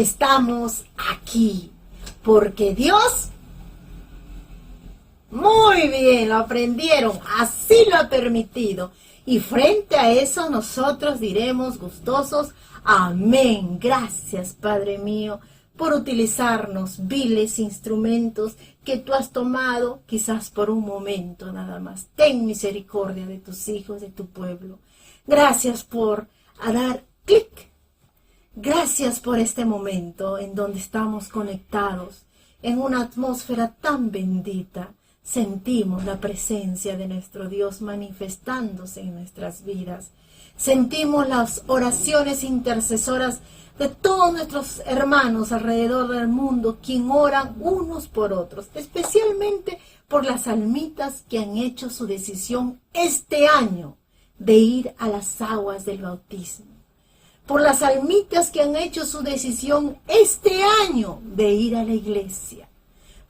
estamos aquí, porque Dios, muy bien, lo aprendieron, así lo ha permitido. Y frente a eso nosotros diremos gustosos, amén. Gracias, Padre mío, por utilizarnos, viles instrumentos que tú has tomado, quizás por un momento nada más. Ten misericordia de tus hijos, de tu pueblo. Gracias por dar clic. Gracias por este momento en donde estamos conectados en una atmósfera tan bendita. Sentimos la presencia de nuestro Dios manifestándose en nuestras vidas. Sentimos las oraciones intercesoras de todos nuestros hermanos alrededor del mundo, quien oran unos por otros, especialmente por las almitas que han hecho su decisión este año de ir a las aguas del bautismo. Por las almitas que han hecho su decisión este año de ir a la iglesia.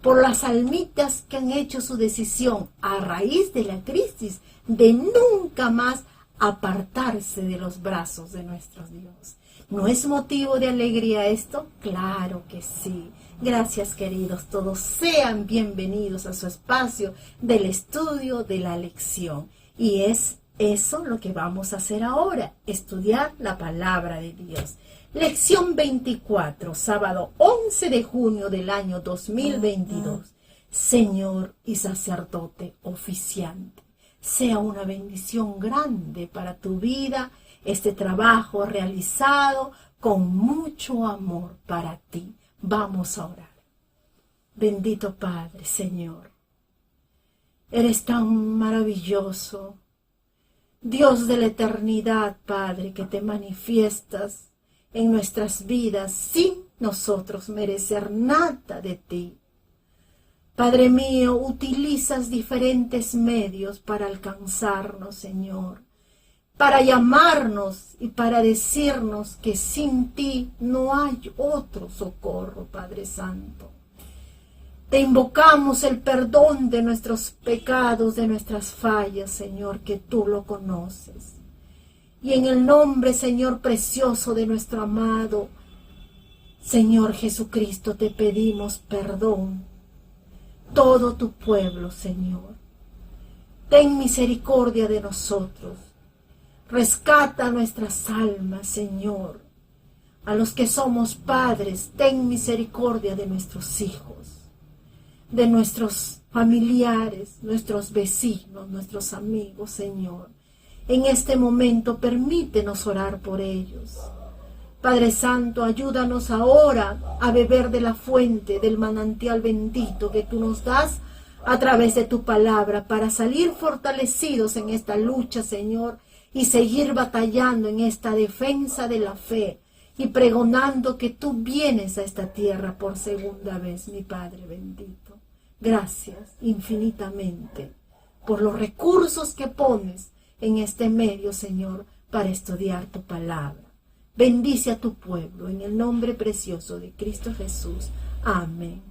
Por las almitas que han hecho su decisión a raíz de la crisis de nunca más apartarse de los brazos de nuestro Dios. ¿No es motivo de alegría esto? Claro que sí. Gracias, queridos todos. Sean bienvenidos a su espacio del estudio de la lección. Y es eso lo que vamos a hacer ahora, estudiar la palabra de Dios. Lección 24, sábado 11 de junio del año 2022. Señor y sacerdote oficiante, sea una bendición grande para tu vida este trabajo realizado con mucho amor para ti. Vamos a orar. Bendito Padre, Señor, eres tan maravilloso, Dios de la eternidad, Padre, que te manifiestas en nuestras vidas sin nosotros merecer nada de ti. Padre mío, utilizas diferentes medios para alcanzarnos, Señor, para llamarnos y para decirnos que sin ti no hay otro socorro, Padre Santo. Te invocamos el perdón de nuestros pecados, de nuestras fallas, Señor, que tú lo conoces. Y en el nombre, Señor, precioso de nuestro amado Señor Jesucristo, te pedimos perdón. Todo tu pueblo, Señor, ten misericordia de nosotros. Rescata nuestras almas, Señor. A los que somos padres, ten misericordia de nuestros hijos, de nuestros familiares, nuestros vecinos, nuestros amigos, Señor. En este momento permítenos orar por ellos. Padre Santo, ayúdanos ahora a beber de la fuente, del manantial bendito que tú nos das a través de tu palabra, para salir fortalecidos en esta lucha, Señor, y seguir batallando en esta defensa de la fe y pregonando que tú vienes a esta tierra por segunda vez, mi Padre bendito. Gracias infinitamente por los recursos que pones en este medio, Señor, para estudiar tu palabra. Bendice a tu pueblo en el nombre precioso de Cristo Jesús. Amén.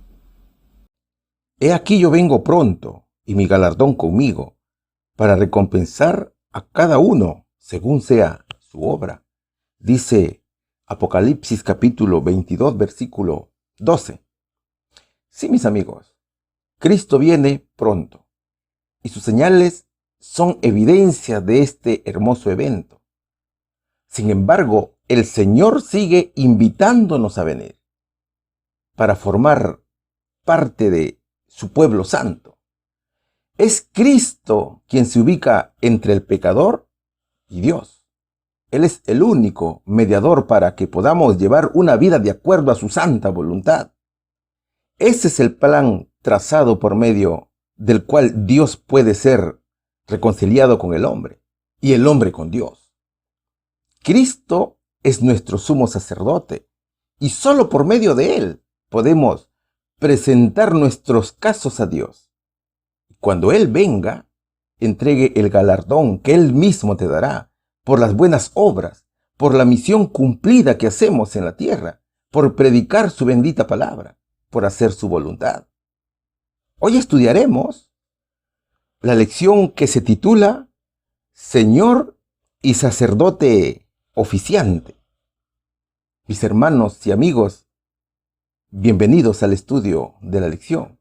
He aquí yo vengo pronto, y mi galardón conmigo, para recompensar a cada uno según sea su obra. Dice Apocalipsis capítulo 22, versículo 12. Sí, mis amigos, Cristo viene pronto, y sus señales son evidencia de este hermoso evento. Sin embargo, el Señor sigue invitándonos a venir para formar parte de su pueblo santo. Es Cristo quien se ubica entre el pecador y Dios. Él es el único mediador para que podamos llevar una vida de acuerdo a su santa voluntad. Ese es el plan trazado por medio del cual Dios puede ser reconciliado con el hombre y el hombre con Dios. Cristo es nuestro sumo sacerdote y solo por medio de él podemos presentar nuestros casos a Dios. Cuando Él venga, entregue el galardón que Él mismo te dará por las buenas obras, por la misión cumplida que hacemos en la tierra, por predicar su bendita palabra, por hacer su voluntad. Hoy estudiaremos la lección que se titula Señor y sacerdote oficiante. Mis hermanos y amigos, Bienvenidos al estudio de la lección.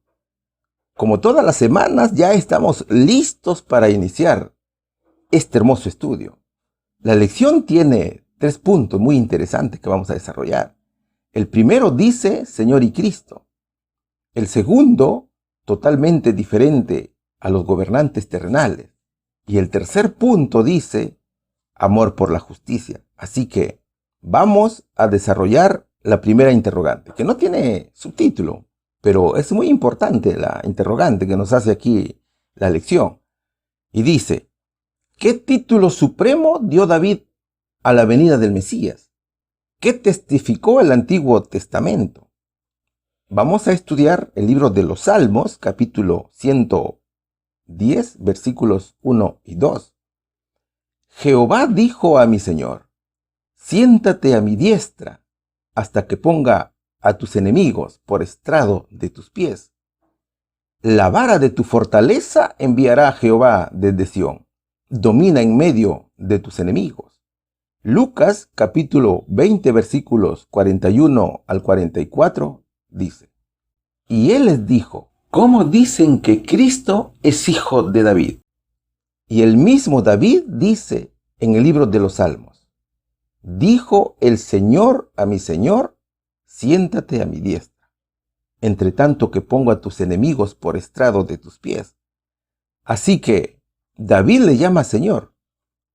Como todas las semanas, ya estamos listos para iniciar este hermoso estudio. La lección tiene 3 puntos muy interesantes que vamos a desarrollar. El primero dice Señor y Cristo. El segundo, totalmente diferente a los gobernantes terrenales. Y el tercer punto dice amor por la justicia. Así que vamos a desarrollar la primera interrogante, que no tiene subtítulo, pero es muy importante la interrogante que nos hace aquí la lección. Y dice, ¿qué título supremo dio David a la venida del Mesías? ¿Qué testificó el Antiguo Testamento? Vamos a estudiar el libro de los Salmos, capítulo 110, versículos 1 y 2. Jehová dijo a mi Señor, siéntate a mi diestra hasta que ponga a tus enemigos por estrado de tus pies. La vara de tu fortaleza enviará Jehová desde Sión. Domina en medio de tus enemigos. Lucas capítulo 20 versículos 41 al 44 dice, y él les dijo, ¿cómo dicen que Cristo es hijo de David? Y el mismo David dice en el libro de los Salmos, dijo el Señor a mi Señor, siéntate a mi diestra, entre tanto que pongo a tus enemigos por estrado de tus pies. Así que David le llama Señor.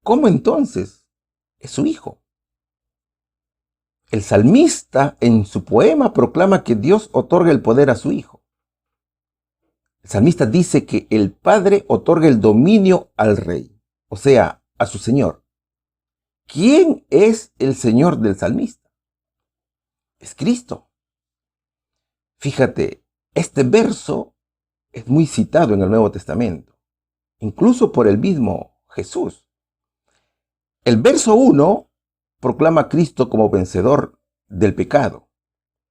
¿Cómo entonces es su hijo? El salmista en su poema proclama que Dios otorga el poder a su hijo. El salmista dice que el Padre otorga el dominio al rey, o sea, a su Señor. ¿Quién es el Señor del salmista? Es Cristo. Fíjate, este verso es muy citado en el Nuevo Testamento, incluso por el mismo Jesús. El verso 1 proclama a Cristo como vencedor del pecado,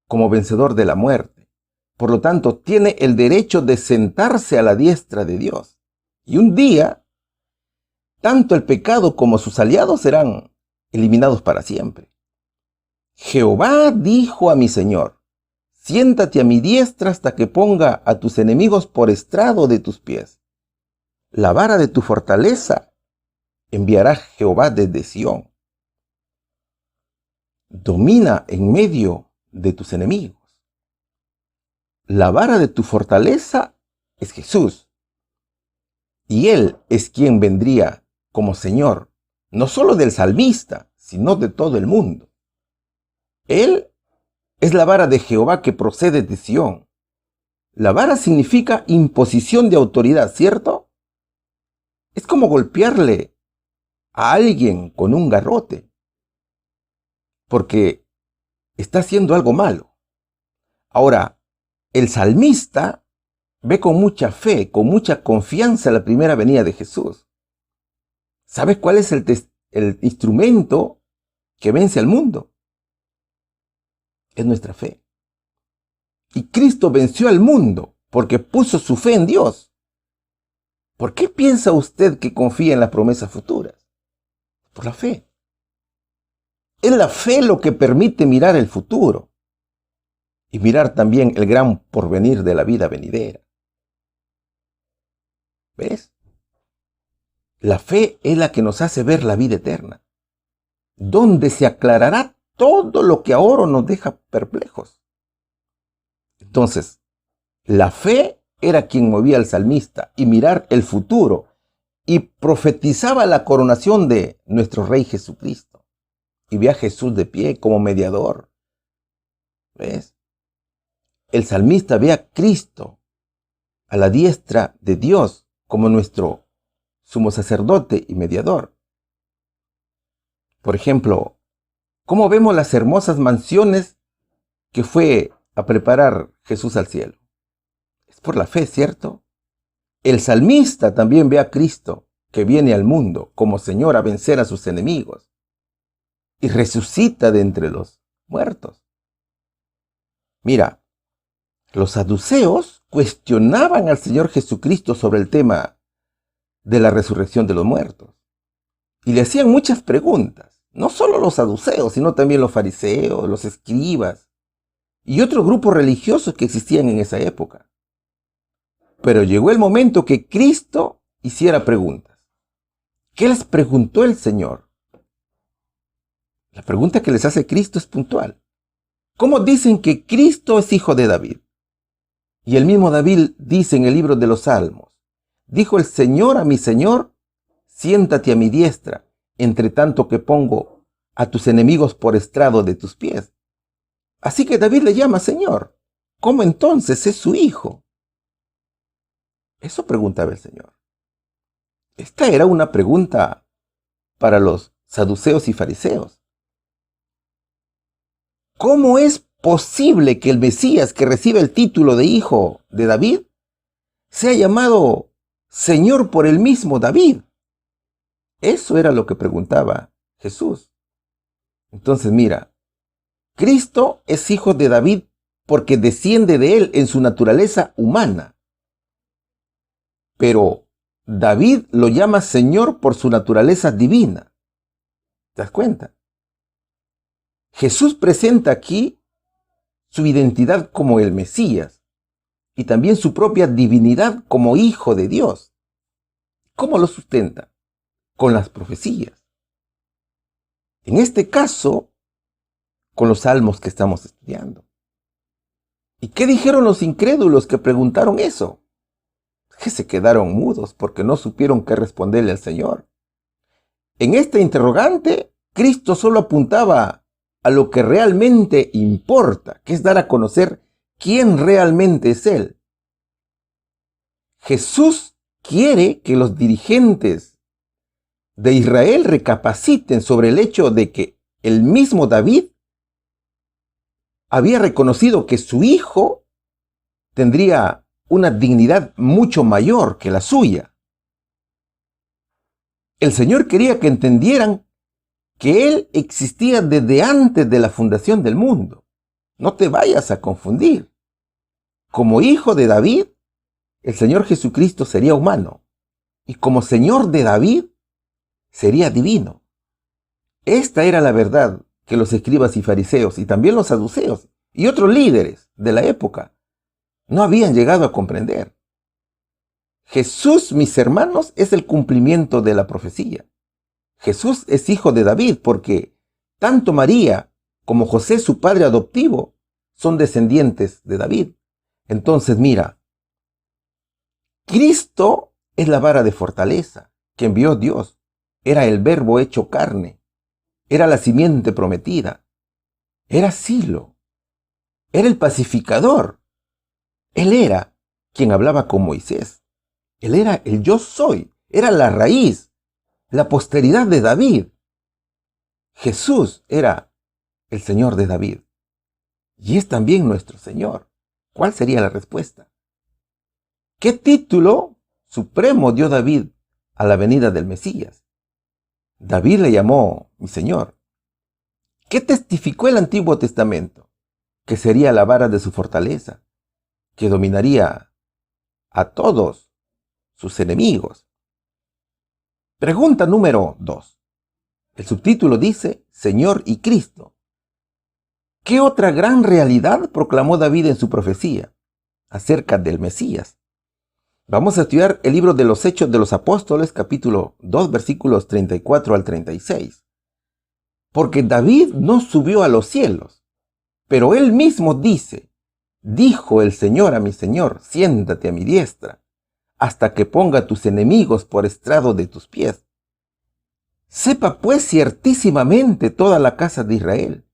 como vencedor de la muerte. Por lo tanto, tiene el derecho de sentarse a la diestra de Dios. Y un día, tanto el pecado como sus aliados serán eliminados para siempre. Jehová dijo a mi Señor, siéntate a mi diestra hasta que ponga a tus enemigos por estrado de tus pies. La vara de tu fortaleza enviará Jehová desde Sión. Domina en medio de tus enemigos. La vara de tu fortaleza es Jesús. Y Él es quien vendría como Señor, no solo del salmista, sino de todo el mundo. Él es la vara de Jehová que procede de Sión. La vara significa imposición de autoridad, ¿cierto? Es como golpearle a alguien con un garrote, porque está haciendo algo malo. Ahora, el salmista ve con mucha fe, con mucha confianza la primera venida de Jesús. ¿Sabes cuál es el instrumento que vence al mundo? Es nuestra fe. Y Cristo venció al mundo porque puso su fe en Dios. ¿Por qué piensa usted que confía en las promesas futuras? Por la fe. Es la fe lo que permite mirar el futuro y mirar también el gran porvenir de la vida venidera. ¿Ves? La fe es la que nos hace ver la vida eterna, donde se aclarará todo lo que ahora nos deja perplejos. Entonces, la fe era quien movía al salmista y mirar el futuro y profetizaba la coronación de nuestro Rey Jesucristo. Y ve a Jesús de pie como mediador. ¿Ves? El salmista ve a Cristo a la diestra de Dios como nuestro sumo sacerdote y mediador. Por ejemplo, ¿cómo vemos las hermosas mansiones que fue a preparar Jesús al cielo? Es por la fe, ¿cierto? El salmista también ve a Cristo que viene al mundo como Señor a vencer a sus enemigos y resucita de entre los muertos. Mira, los saduceos cuestionaban al Señor Jesucristo sobre el tema de la resurrección de los muertos y le hacían muchas preguntas. No solo los saduceos, sino también los fariseos, los escribas. y otros grupos religiosos que existían en esa época. Pero llegó el momento que Cristo hiciera preguntas. ¿Qué les preguntó el Señor? La pregunta que les hace Cristo es puntual. ¿Cómo dicen que Cristo es hijo de David? Y el mismo David dice en el libro de los Salmos, dijo el Señor a mi Señor, siéntate a mi diestra, entre tanto que pongo a tus enemigos por estrado de tus pies. Así que David le llama Señor. ¿Cómo entonces es su hijo? Eso preguntaba el Señor. Esta era una pregunta para los saduceos y fariseos. ¿Cómo es posible que el Mesías que recibe el título de hijo de David sea llamado Señor por el mismo David? Eso era lo que preguntaba Jesús. Entonces mira, Cristo es hijo de David porque desciende de él en su naturaleza humana. Pero David lo llama Señor por su naturaleza divina. ¿Te das cuenta? Jesús presenta aquí su identidad como el Mesías y también su propia divinidad como hijo de Dios. ¿Cómo lo sustenta? Con las profecías. En este caso, con los salmos que estamos estudiando. ¿Y qué dijeron los incrédulos que preguntaron eso? Que se quedaron mudos porque no supieron qué responderle al Señor. En este interrogante, Cristo solo apuntaba a lo que realmente importa, que es dar a conocer quién realmente es Él. Jesús quiere que los dirigentes de Israel recapaciten sobre el hecho de que el mismo David había reconocido que su hijo tendría una dignidad mucho mayor que la suya. El Señor quería que entendieran que Él existía desde antes de la fundación del mundo. No te vayas a confundir. Como hijo de David, el Señor Jesucristo sería humano. Y como Señor de David, sería divino. Esta era la verdad que los escribas y fariseos, y también los saduceos, y otros líderes de la época, no habían llegado a comprender. Jesús, mis hermanos, es el cumplimiento de la profecía. Jesús es hijo de David porque tanto María como José, su padre adoptivo, son descendientes de David. Entonces mira, Cristo es la vara de fortaleza que envió Dios. Era el verbo hecho carne. Era la simiente prometida. Era Silo. Era el pacificador. Él era quien hablaba con Moisés. Él era el yo soy. Era la raíz, la posteridad de David. Jesús era el Señor de David. Y es también nuestro Señor. ¿Cuál sería la respuesta? ¿Qué título supremo dio David a la venida del Mesías? David le llamó mi Señor. ¿Qué testificó el Antiguo Testamento? Que sería la vara de su fortaleza, que dominaría a todos sus enemigos. Pregunta número 2. El subtítulo dice, Señor y Cristo. ¿Qué otra gran realidad proclamó David en su profecía acerca del Mesías? Vamos a estudiar el libro de los Hechos de los Apóstoles, capítulo 2, versículos 34 al 36. Porque David no subió a los cielos, pero él mismo dice, dijo el Señor a mi Señor, siéntate a mi diestra, hasta que ponga tus enemigos por estrado de tus pies. Sepa pues ciertísimamente toda la casa de Israel,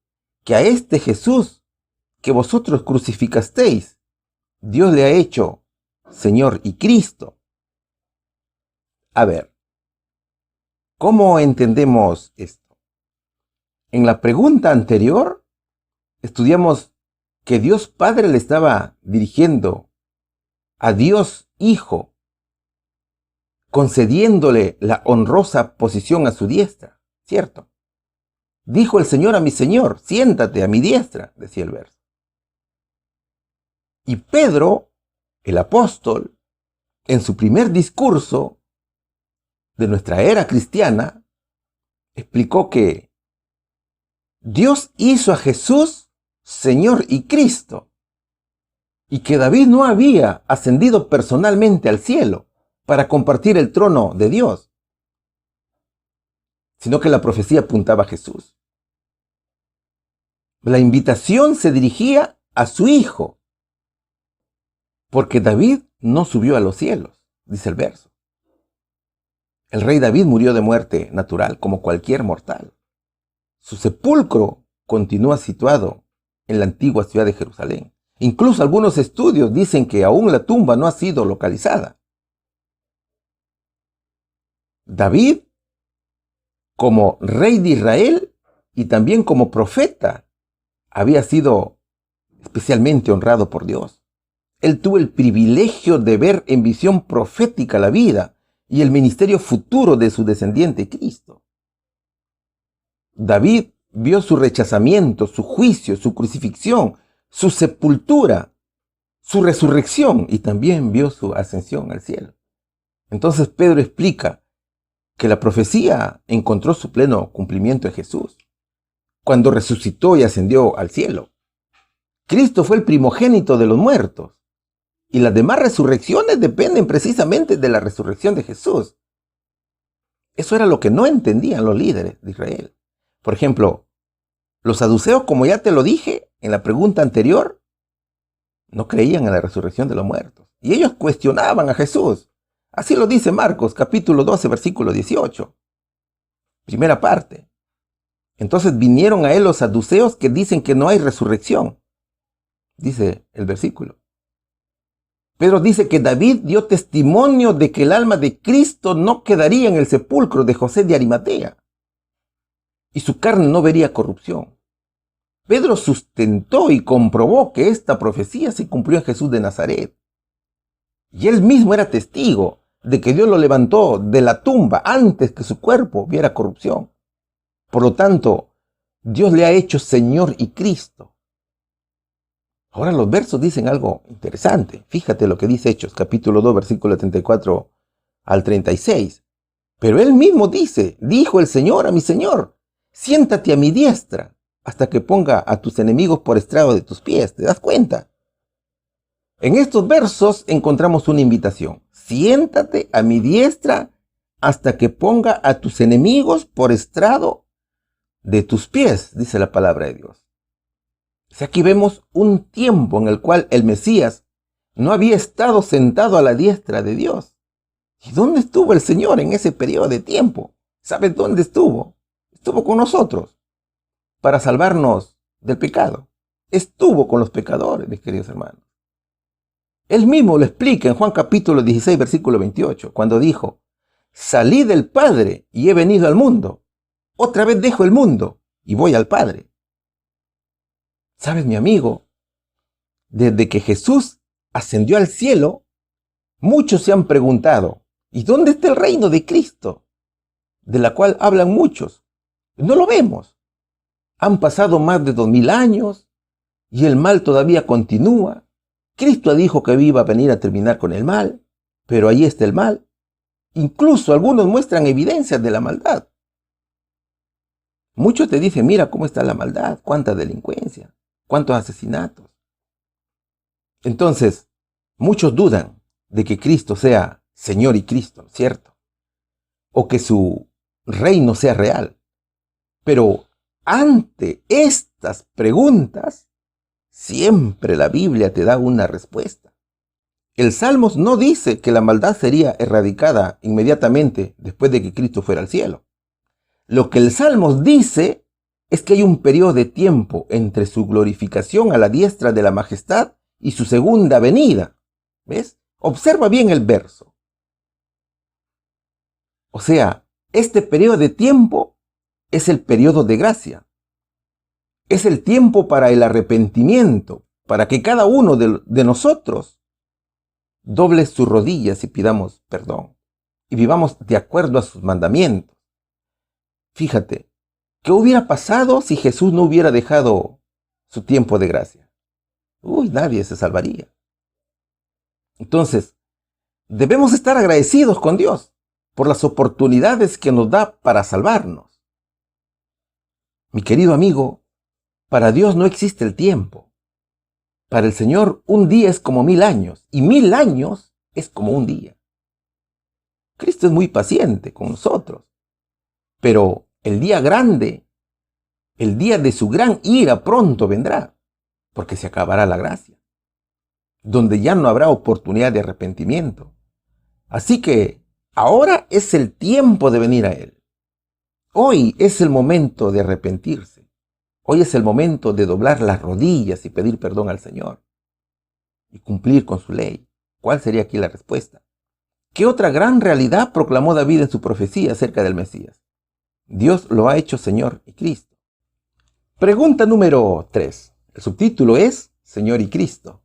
que a este Jesús, que vosotros crucificasteis, Dios le ha hecho Señor y Cristo. A ver, ¿cómo entendemos esto? En la pregunta anterior, estudiamos que Dios Padre le estaba dirigiendo a Dios Hijo, concediéndole la honrosa posición a su diestra, ¿cierto? Dijo el Señor a mi Señor, siéntate a mi diestra, decía el verso. Y Pedro, el apóstol, en su primer discurso de nuestra era cristiana, explicó que Dios hizo a Jesús Señor y Cristo, y que David no había ascendido personalmente al cielo para compartir el trono de Dios, sino que la profecía apuntaba a Jesús. La invitación se dirigía a su hijo, porque David no subió a los cielos, dice el verso. El rey David murió de muerte natural, como cualquier mortal. Su sepulcro continúa situado en la antigua ciudad de Jerusalén. Incluso algunos estudios dicen que aún la tumba no ha sido localizada. David, como rey de Israel y también como profeta, había sido especialmente honrado por Dios. Él tuvo el privilegio de ver en visión profética la vida y el ministerio futuro de su descendiente Cristo. David vio su rechazamiento, su juicio, su crucifixión, su sepultura, su resurrección y también vio su ascensión al cielo. Entonces Pedro explica que la profecía encontró su pleno cumplimiento en Jesús, cuando resucitó y ascendió al cielo. Cristo fue el primogénito de los muertos, y las demás resurrecciones dependen precisamente de la resurrección de Jesús. Eso era lo que no entendían los líderes de Israel. Por ejemplo, los saduceos, como ya te lo dije en la pregunta anterior, no creían en la resurrección de los muertos. Y ellos cuestionaban a Jesús. Así lo dice Marcos, capítulo 12, versículo 18. Primera parte. Entonces vinieron a él los saduceos que dicen que no hay resurrección. Dice el versículo. Pedro dice que David dio testimonio de que el alma de Cristo no quedaría en el sepulcro de José de Arimatea y su carne no vería corrupción. Pedro sustentó y comprobó que esta profecía se cumplió en Jesús de Nazaret. Y él mismo era testigo de que Dios lo levantó de la tumba antes que su cuerpo viera corrupción. Por lo tanto, Dios le ha hecho Señor y Cristo. Ahora los versos dicen algo interesante. Fíjate lo que dice Hechos, capítulo 2, versículo 34 al 36. Pero él mismo dice, dijo el Señor a mi Señor, siéntate a mi diestra hasta que ponga a tus enemigos por estrado de tus pies. ¿Te das cuenta? En estos versos encontramos una invitación. Siéntate a mi diestra hasta que ponga a tus enemigos por estrado de tus pies, dice la palabra de Dios. O sea, aquí vemos un tiempo en el cual el Mesías no había estado sentado a la diestra de Dios. ¿Y dónde estuvo el Señor en ese periodo de tiempo? ¿Sabes dónde estuvo? Estuvo con nosotros para salvarnos del pecado. Estuvo con los pecadores, mis queridos hermanos. Él mismo lo explica en Juan capítulo 16, versículo 28, cuando dijo, salí del Padre y he venido al mundo. Otra vez dejo el mundo y voy al Padre. ¿Sabes, mi amigo? Desde que Jesús ascendió al cielo, muchos se han preguntado, ¿y dónde está el reino de Cristo? De la cual hablan muchos. No lo vemos. Han pasado más de 2000 años y el mal todavía continúa. Cristo dijo que iba a venir a terminar con el mal, pero ahí está el mal. Incluso algunos muestran evidencias de la maldad. Muchos te dicen, mira cómo está la maldad, cuánta delincuencia, cuántos asesinatos. Entonces, muchos dudan de que Cristo sea Señor y Cristo, ¿cierto? O que su reino sea real. Pero ante estas preguntas, siempre la Biblia te da una respuesta. El Salmos no dice que la maldad sería erradicada inmediatamente después de que Cristo fuera al cielo. Lo que el Salmos dice es que hay un periodo de tiempo entre su glorificación a la diestra de la majestad y su segunda venida. ¿Ves? Observa bien el verso. O sea, este periodo de tiempo es el periodo de gracia. Es el tiempo para el arrepentimiento, para que cada uno de nosotros doble sus rodillas y pidamos perdón y vivamos de acuerdo a sus mandamientos. Fíjate, ¿qué hubiera pasado si Jesús no hubiera dejado su tiempo de gracia? Nadie se salvaría. Entonces, debemos estar agradecidos con Dios por las oportunidades que nos da para salvarnos. Mi querido amigo, Para Dios no existe el tiempo. Para el Señor un día es como 1000 años y 1000 años es como un día. Cristo es muy paciente con nosotros, pero el día grande, el día de su gran ira pronto vendrá, porque se acabará la gracia, donde ya no habrá oportunidad de arrepentimiento. Así que ahora es el tiempo de venir a Él. Hoy es el momento de arrepentirse. Hoy es el momento de doblar las rodillas y pedir perdón al Señor y cumplir con su ley. ¿Cuál sería aquí la respuesta? ¿Qué otra gran realidad proclamó David en su profecía acerca del Mesías? Dios lo ha hecho Señor y Cristo. Pregunta número 3. El subtítulo es Señor y Cristo.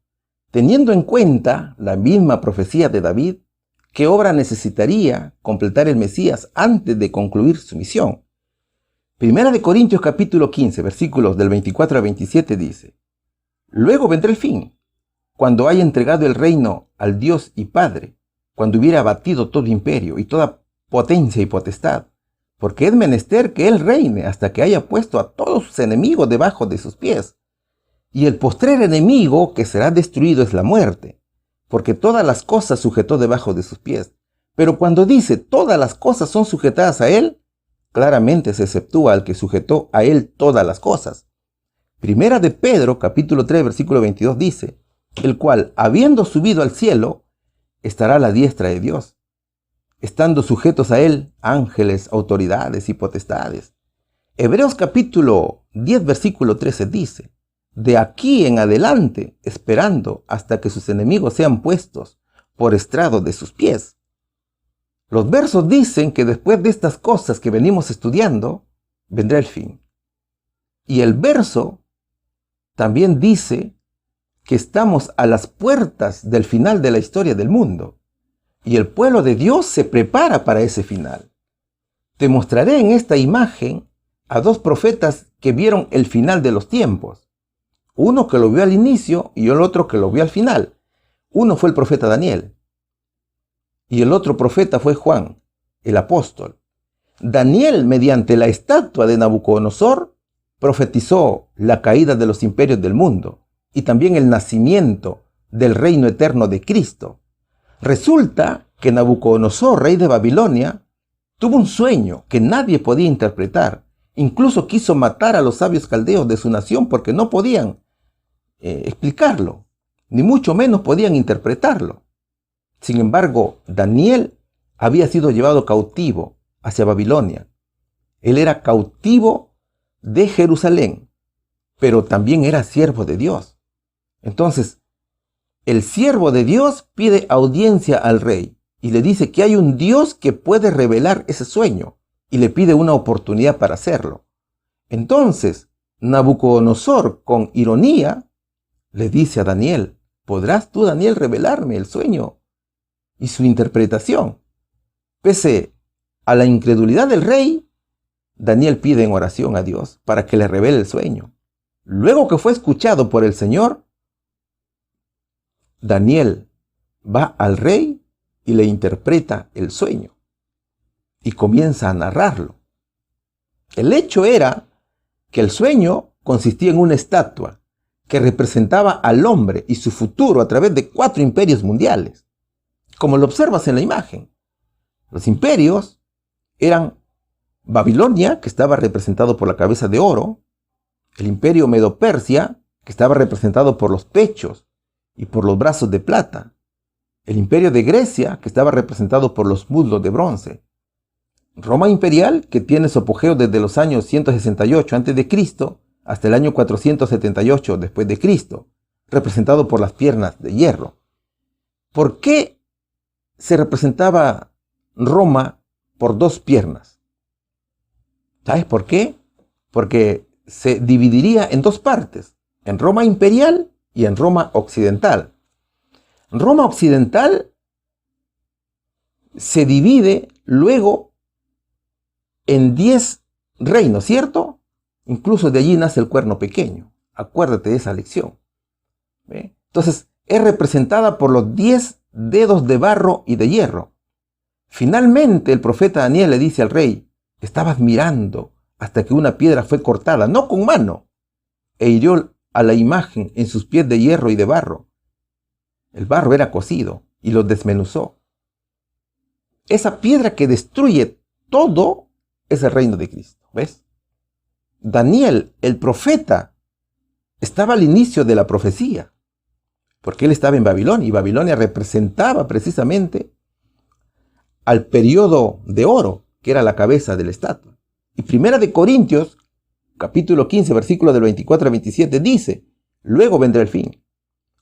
Teniendo en cuenta la misma profecía de David, ¿qué obra necesitaría completar el Mesías antes de concluir su misión? Primera de Corintios capítulo 15, versículos del 24 al 27 dice: Luego vendrá el fin, cuando haya entregado el reino al Dios y Padre, cuando hubiera abatido todo imperio y toda potencia y potestad, porque es menester que Él reine hasta que haya puesto a todos sus enemigos debajo de sus pies. Y el postrer enemigo que será destruido es la muerte, porque todas las cosas sujetó debajo de sus pies. Pero cuando dice todas las cosas son sujetadas a Él, claramente se exceptúa al que sujetó a Él todas las cosas. Primera de Pedro, capítulo 3, versículo 22 dice: el cual, habiendo subido al cielo, estará a la diestra de Dios, estando sujetos a Él ángeles, autoridades y potestades. Hebreos capítulo 10, versículo 13 dice: de aquí en adelante, esperando hasta que sus enemigos sean puestos por estrado de sus pies. Los versos dicen que después de estas cosas que venimos estudiando, vendrá el fin. Y el verso también dice que estamos a las puertas del final de la historia del mundo. Y el pueblo de Dios se prepara para ese final. Te mostraré en esta imagen a dos profetas que vieron el final de los tiempos. Uno que lo vio al inicio y el otro que lo vio al final. Uno fue el profeta Daniel. Y el otro profeta fue Juan, el apóstol. Daniel, mediante la estatua de Nabucodonosor, profetizó la caída de los imperios del mundo y también el nacimiento del reino eterno de Cristo. Resulta que Nabucodonosor, rey de Babilonia, tuvo un sueño que nadie podía interpretar. Incluso quiso matar a los sabios caldeos de su nación porque no podían explicarlo, ni mucho menos podían interpretarlo. Sin embargo, Daniel había sido llevado cautivo hacia Babilonia. Él era cautivo de Jerusalén, pero también era siervo de Dios. Entonces, el siervo de Dios pide audiencia al rey y le dice que hay un Dios que puede revelar ese sueño y le pide una oportunidad para hacerlo. Entonces, Nabucodonosor, con ironía, le dice a Daniel: ¿podrás tú, Daniel, revelarme el sueño y su interpretación? Pese a la incredulidad del rey, Daniel pide en oración a Dios para que le revele el sueño. Luego que fue escuchado por el Señor, Daniel va al rey y le interpreta el sueño y comienza a narrarlo. El hecho era que el sueño consistía en una estatua que representaba al hombre y su futuro a través de 4 imperios mundiales, como lo observas en la imagen. Los imperios eran Babilonia, que estaba representado por la cabeza de oro, el imperio Medo-Persia, que estaba representado por los pechos y por los brazos de plata, el imperio de Grecia, que estaba representado por los muslos de bronce, Roma imperial, que tiene su apogeo desde los años 168 a.C. hasta el año 478 después de Cristo, representado por las piernas de hierro. ¿Por qué se representaba Roma por 2 piernas? ¿Sabes por qué? Porque se dividiría en 2 partes, en Roma imperial y en Roma occidental. Roma occidental se divide luego en 10 reinos, ¿cierto? Incluso de allí nace el cuerno pequeño. Acuérdate de esa lección. ¿Ve? Entonces, es representada por los 10 dedos de barro y de hierro. Finalmente, el profeta Daniel le dice al rey: estabas mirando hasta que una piedra fue cortada, no con mano, e hirió a la imagen en sus pies de hierro y de barro. El barro era cocido y los desmenuzó. Esa piedra que destruye todo es el reino de Cristo. ¿Ves? Daniel, el profeta, estaba al inicio de la profecía, porque él estaba en Babilonia, y Babilonia representaba precisamente al periodo de oro, que era la cabeza de la estatua. Y Primera de Corintios, capítulo 15, versículo del 24 al 27, dice: luego vendrá el fin,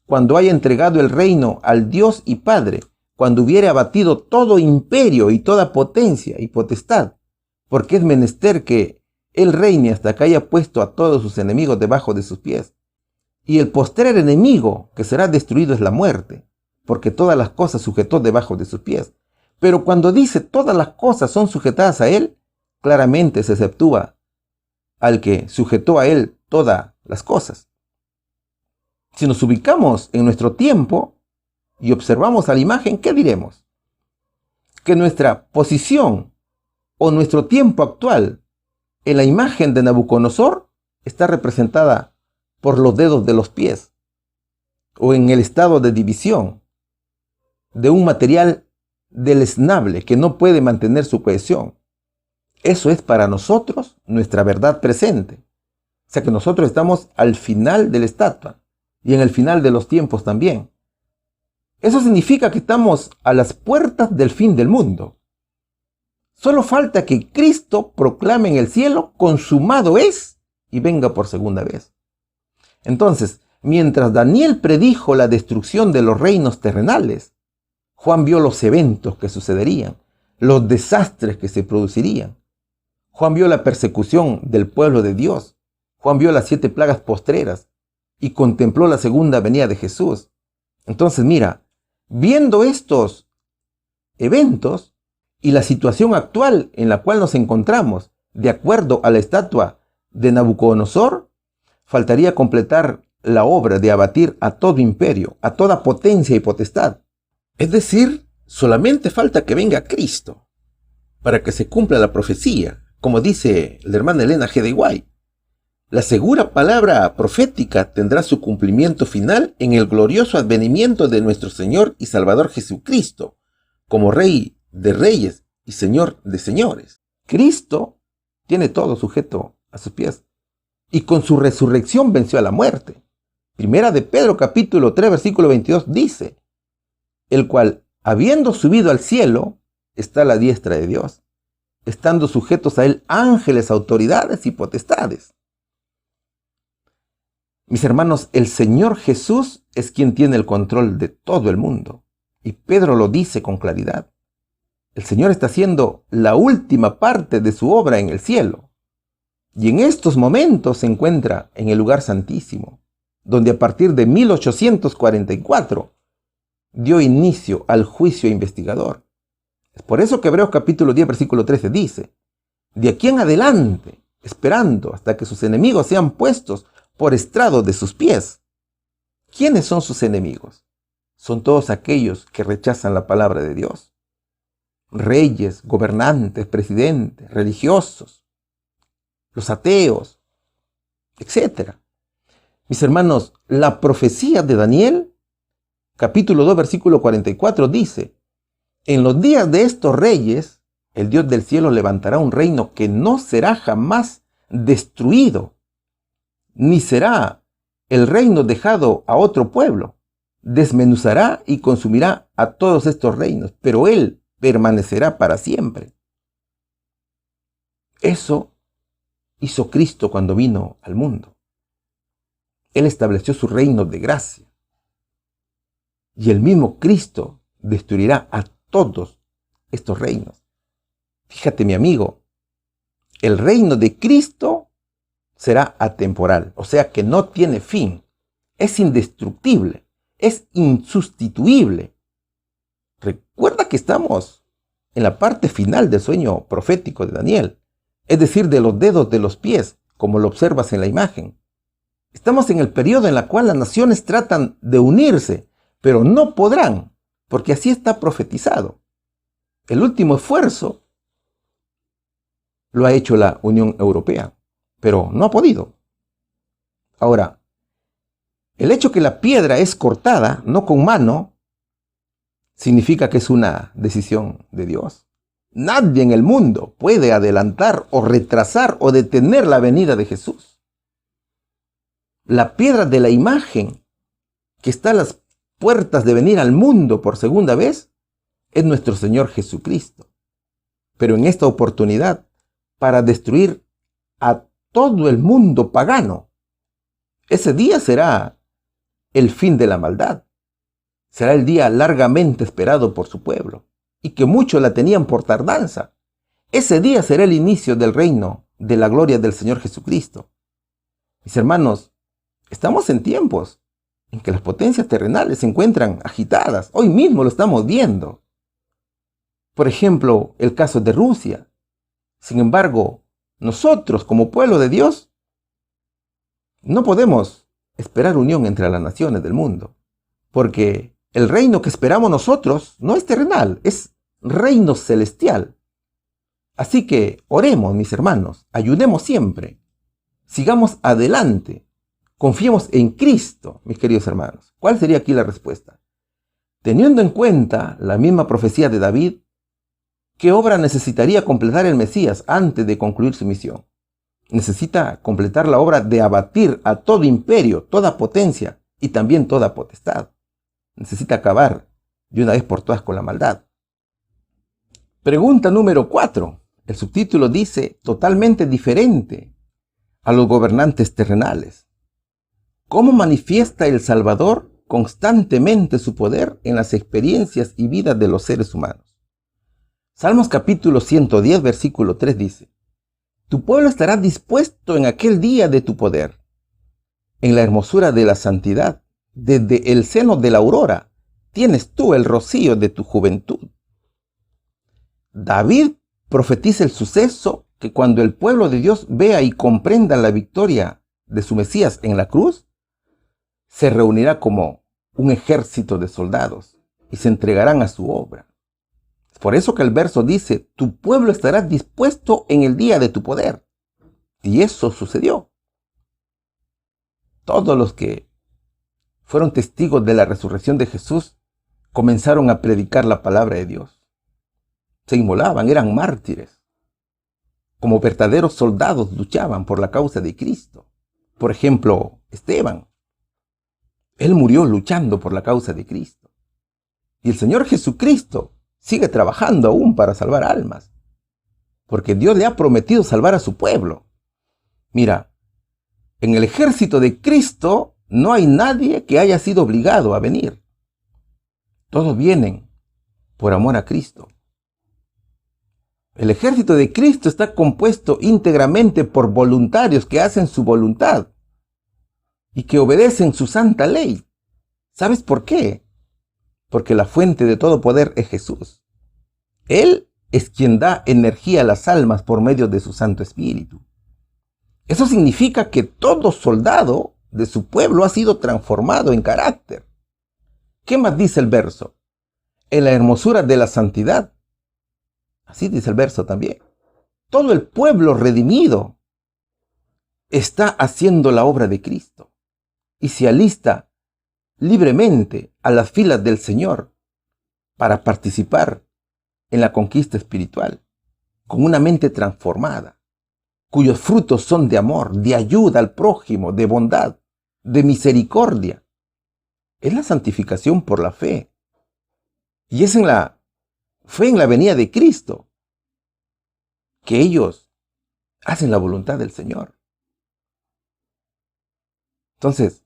cuando haya entregado el reino al Dios y Padre, cuando hubiere abatido todo imperio y toda potencia y potestad, porque es menester que él reine hasta que haya puesto a todos sus enemigos debajo de sus pies. Y el postrer enemigo que será destruido es la muerte, porque todas las cosas sujetó debajo de sus pies. Pero cuando dice todas las cosas son sujetadas a él, claramente se exceptúa al que sujetó a él todas las cosas. Si nos ubicamos en nuestro tiempo y observamos a la imagen, ¿qué diremos? Que nuestra posición o nuestro tiempo actual en la imagen de Nabucodonosor está representada por los dedos de los pies, o en el estado de división de un material deleznable que no puede mantener su cohesión. Eso es para nosotros nuestra verdad presente. O sea que nosotros estamos al final de la estatua y en el final de los tiempos también. Eso significa que estamos a las puertas del fin del mundo. Solo falta que Cristo proclame en el cielo: consumado es, y venga por segunda vez. Entonces, mientras Daniel predijo la destrucción de los reinos terrenales, Juan vio los eventos que sucederían, los desastres que se producirían. Juan vio la persecución del pueblo de Dios. Juan vio las 7 plagas postreras y contempló la segunda venida de Jesús. Entonces, mira, viendo estos eventos y la situación actual en la cual nos encontramos, de acuerdo a la estatua de Nabucodonosor, faltaría completar la obra de abatir a todo imperio, a toda potencia y potestad. Es decir, solamente falta que venga Cristo para que se cumpla la profecía, como dice la hermana Elena G. de White. La segura palabra profética tendrá su cumplimiento final en el glorioso advenimiento de nuestro Señor y Salvador Jesucristo, como Rey de Reyes y Señor de Señores. Cristo tiene todo sujeto a sus pies, y con su resurrección venció a la muerte. Primera de Pedro capítulo 3 versículo 22 dice: el cual, habiendo subido al cielo, está a la diestra de Dios, estando sujetos a él ángeles, autoridades y potestades. Mis hermanos, el Señor Jesús es quien tiene el control de todo el mundo, y Pedro lo dice con claridad. El Señor está haciendo la última parte de su obra en el cielo, y en estos momentos se encuentra en el lugar santísimo, donde a partir de 1844 dio inicio al juicio investigador. Es por eso que Hebreos capítulo 10 versículo 13 dice: de aquí en adelante, esperando hasta que sus enemigos sean puestos por estrado de sus pies. ¿Quiénes son sus enemigos? Son todos aquellos que rechazan la palabra de Dios. Reyes, gobernantes, presidentes, religiosos, los ateos, etc. Mis hermanos, la profecía de Daniel, capítulo 2, versículo 44, dice: en los días de estos reyes, el Dios del cielo levantará un reino que no será jamás destruido, ni será el reino dejado a otro pueblo. Desmenuzará y consumirá a todos estos reinos, pero él permanecerá para siempre. Eso hizo Cristo cuando vino al mundo. Él estableció su reino de gracia. Y el mismo Cristo destruirá a todos estos reinos. Fíjate, mi amigo, el reino de Cristo será atemporal, o sea que no tiene fin, es indestructible, es insustituible. Recuerda que estamos en la parte final del sueño profético de Daniel, es decir, de los dedos de los pies, como lo observas en la imagen. Estamos en el periodo en el cual las naciones tratan de unirse, pero no podrán, porque así está profetizado. El último esfuerzo lo ha hecho la Unión Europea, pero no ha podido. Ahora, el hecho que la piedra es cortada, no con mano, significa que es una decisión de Dios. Nadie en el mundo puede adelantar o retrasar o detener la venida de Jesús. La piedra de la imagen que está a las puertas de venir al mundo por segunda vez es nuestro Señor Jesucristo. Pero en esta oportunidad, para destruir a todo el mundo pagano. Ese día será el fin de la maldad. Será el día largamente esperado por su pueblo y que muchos la tenían por tardanza. Ese día será el inicio del reino de la gloria del Señor Jesucristo. Mis hermanos, estamos en tiempos en que las potencias terrenales se encuentran agitadas. Hoy mismo lo estamos viendo. Por ejemplo, el caso de Rusia. Sin embargo, nosotros como pueblo de Dios no podemos esperar unión entre las naciones del mundo, porque el reino que esperamos nosotros no es terrenal, es reino celestial. Así que oremos, mis hermanos, ayudemos siempre, sigamos adelante, confiemos en Cristo, mis queridos hermanos. ¿Cuál sería aquí la respuesta? Teniendo en cuenta la misma profecía de David, ¿qué obra necesitaría completar el Mesías antes de concluir su misión? Necesita completar la obra de abatir a todo imperio, toda potencia y también toda potestad. Necesita acabar de una vez por todas con la maldad. Pregunta número 4. El subtítulo dice totalmente diferente a los gobernantes terrenales. ¿Cómo manifiesta el Salvador constantemente su poder en las experiencias y vidas de los seres humanos? Salmos capítulo 110, versículo 3 dice: Tu pueblo estará dispuesto en aquel día de tu poder, en la hermosura de la santidad. Desde el seno de la aurora tienes tú el rocío de tu juventud. David profetiza el suceso que cuando el pueblo de Dios vea y comprenda la victoria de su Mesías en la cruz, se reunirá como un ejército de soldados y se entregarán a su obra. Es por eso que el verso dice: tu pueblo estará dispuesto en el día de tu poder. Y eso sucedió. Todos los que fueron testigos de la resurrección de Jesús comenzaron a predicar la palabra de Dios. Se inmolaban, eran mártires. Como verdaderos soldados luchaban por la causa de Cristo. Por ejemplo, Esteban. Él murió luchando por la causa de Cristo. Y el Señor Jesucristo sigue trabajando aún para salvar almas, porque Dios le ha prometido salvar a su pueblo. Mira, en el ejército de Cristo no hay nadie que haya sido obligado a venir. Todos vienen por amor a Cristo. El ejército de Cristo está compuesto íntegramente por voluntarios que hacen su voluntad y que obedecen su santa ley. ¿Sabes por qué? Porque la fuente de todo poder es Jesús. Él es quien da energía a las almas por medio de su Santo Espíritu. Eso significa que todo soldado de su pueblo ha sido transformado en carácter. ¿Qué más dice el verso? En la hermosura de la santidad. Así dice el verso también. Todo el pueblo redimido está haciendo la obra de Cristo y se alista libremente a las filas del Señor para participar en la conquista espiritual, con una mente transformada, cuyos frutos son de amor, de ayuda al prójimo, de bondad, de misericordia. Es la santificación por la fe. Y es en la fe en la venida de Cristo que ellos hacen la voluntad del Señor. Entonces,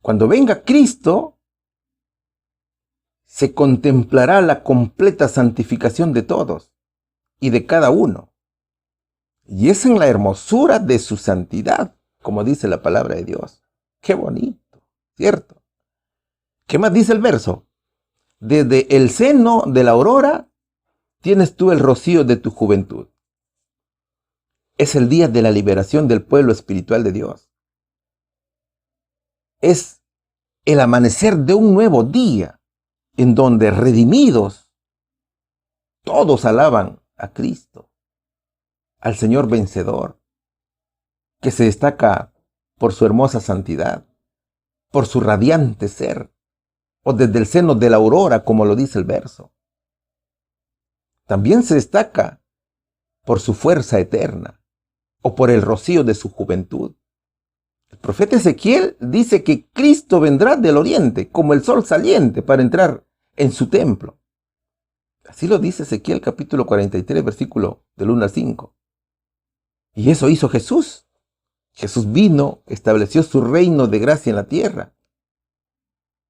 cuando venga Cristo, se contemplará la completa santificación de todos y de cada uno. Y es en la hermosura de su santidad, como dice la palabra de Dios. Qué bonito, ¿cierto? ¿Qué más dice el verso? Desde el seno de la aurora tienes tú el rocío de tu juventud. Es el día de la liberación del pueblo espiritual de Dios. Es el amanecer de un nuevo día en donde redimidos todos alaban a Cristo, al Señor vencedor, que se destaca por su hermosa santidad, por su radiante ser, o desde el seno de la aurora, como lo dice el verso. También se destaca por su fuerza eterna, o por el rocío de su juventud. El profeta Ezequiel dice que Cristo vendrá del oriente, como el sol saliente, para entrar en su templo. Así lo dice Ezequiel capítulo 43, versículo del 1 al 5. Y eso hizo Jesús. Jesús vino, estableció su reino de gracia en la tierra.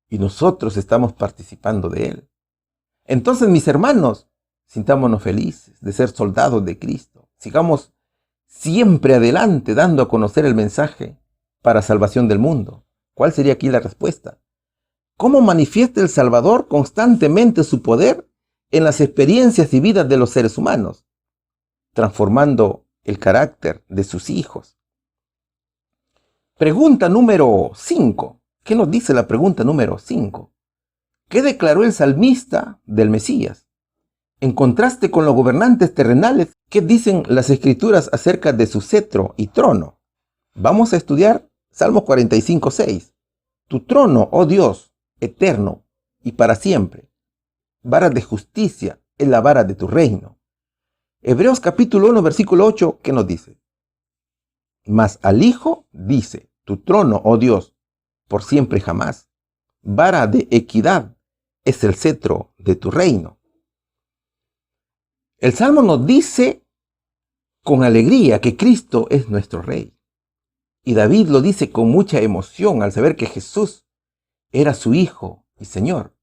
Y nosotros estamos participando de él. Entonces, mis hermanos, sintámonos felices de ser soldados de Cristo. Sigamos siempre adelante dando a conocer el mensaje para salvación del mundo. ¿Cuál sería aquí la respuesta? ¿Cómo manifiesta el Salvador constantemente su poder en las experiencias y vidas de los seres humanos, transformando el carácter de sus hijos? Pregunta número 5. ¿Qué nos dice la pregunta número 5? ¿Qué declaró el salmista del Mesías? En contraste con los gobernantes terrenales, ¿qué dicen las escrituras acerca de su cetro y trono? Vamos a estudiar Salmos 45, 6. Tu trono, oh Dios, eterno y para siempre. Vara de justicia es la vara de tu reino. Hebreos capítulo 1, versículo 8, ¿qué nos dice? Mas al Hijo dice, tu trono, oh Dios, por siempre jamás. Vara de equidad es el cetro de tu reino. El Salmo nos dice con alegría que Cristo es nuestro Rey. Y David lo dice con mucha emoción al saber que Jesús era su Hijo y Señor.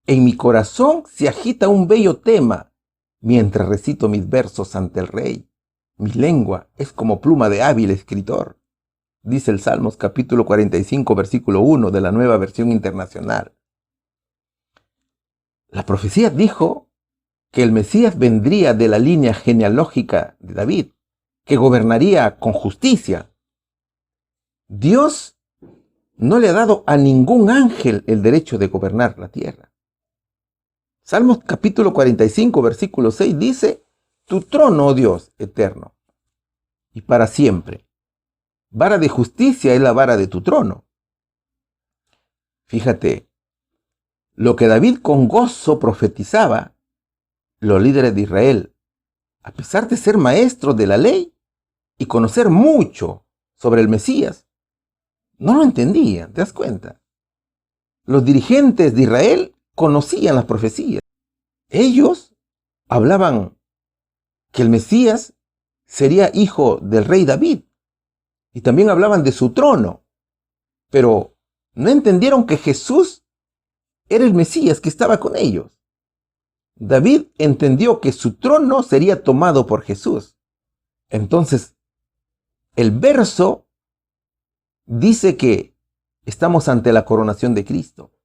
En mi corazón se agita un bello tema mientras recito mis versos ante el Rey. Mi lengua es como pluma de hábil escritor, dice el Salmos capítulo 45, versículo 1 de la Nueva Versión Internacional. La profecía dijo que el Mesías vendría de la línea genealógica de David, que gobernaría con justicia. Dios no le ha dado a ningún ángel el derecho de gobernar la tierra. Salmos capítulo 45, versículo 6 dice, tu trono, oh Dios, eterno, y para siempre. Vara de justicia es la vara de tu trono. Fíjate, lo que David con gozo profetizaba, los líderes de Israel, a pesar de ser maestros de la ley y conocer mucho sobre el Mesías, no lo entendían, ¿te das cuenta? Los dirigentes de Israel conocían las profecías. Ellos hablaban que el Mesías sería hijo del rey David y también hablaban de su trono, pero no entendieron que Jesús era el Mesías que estaba con ellos. David entendió que su trono sería tomado por Jesús. Entonces, el verso dice que estamos ante la coronación de Cristo.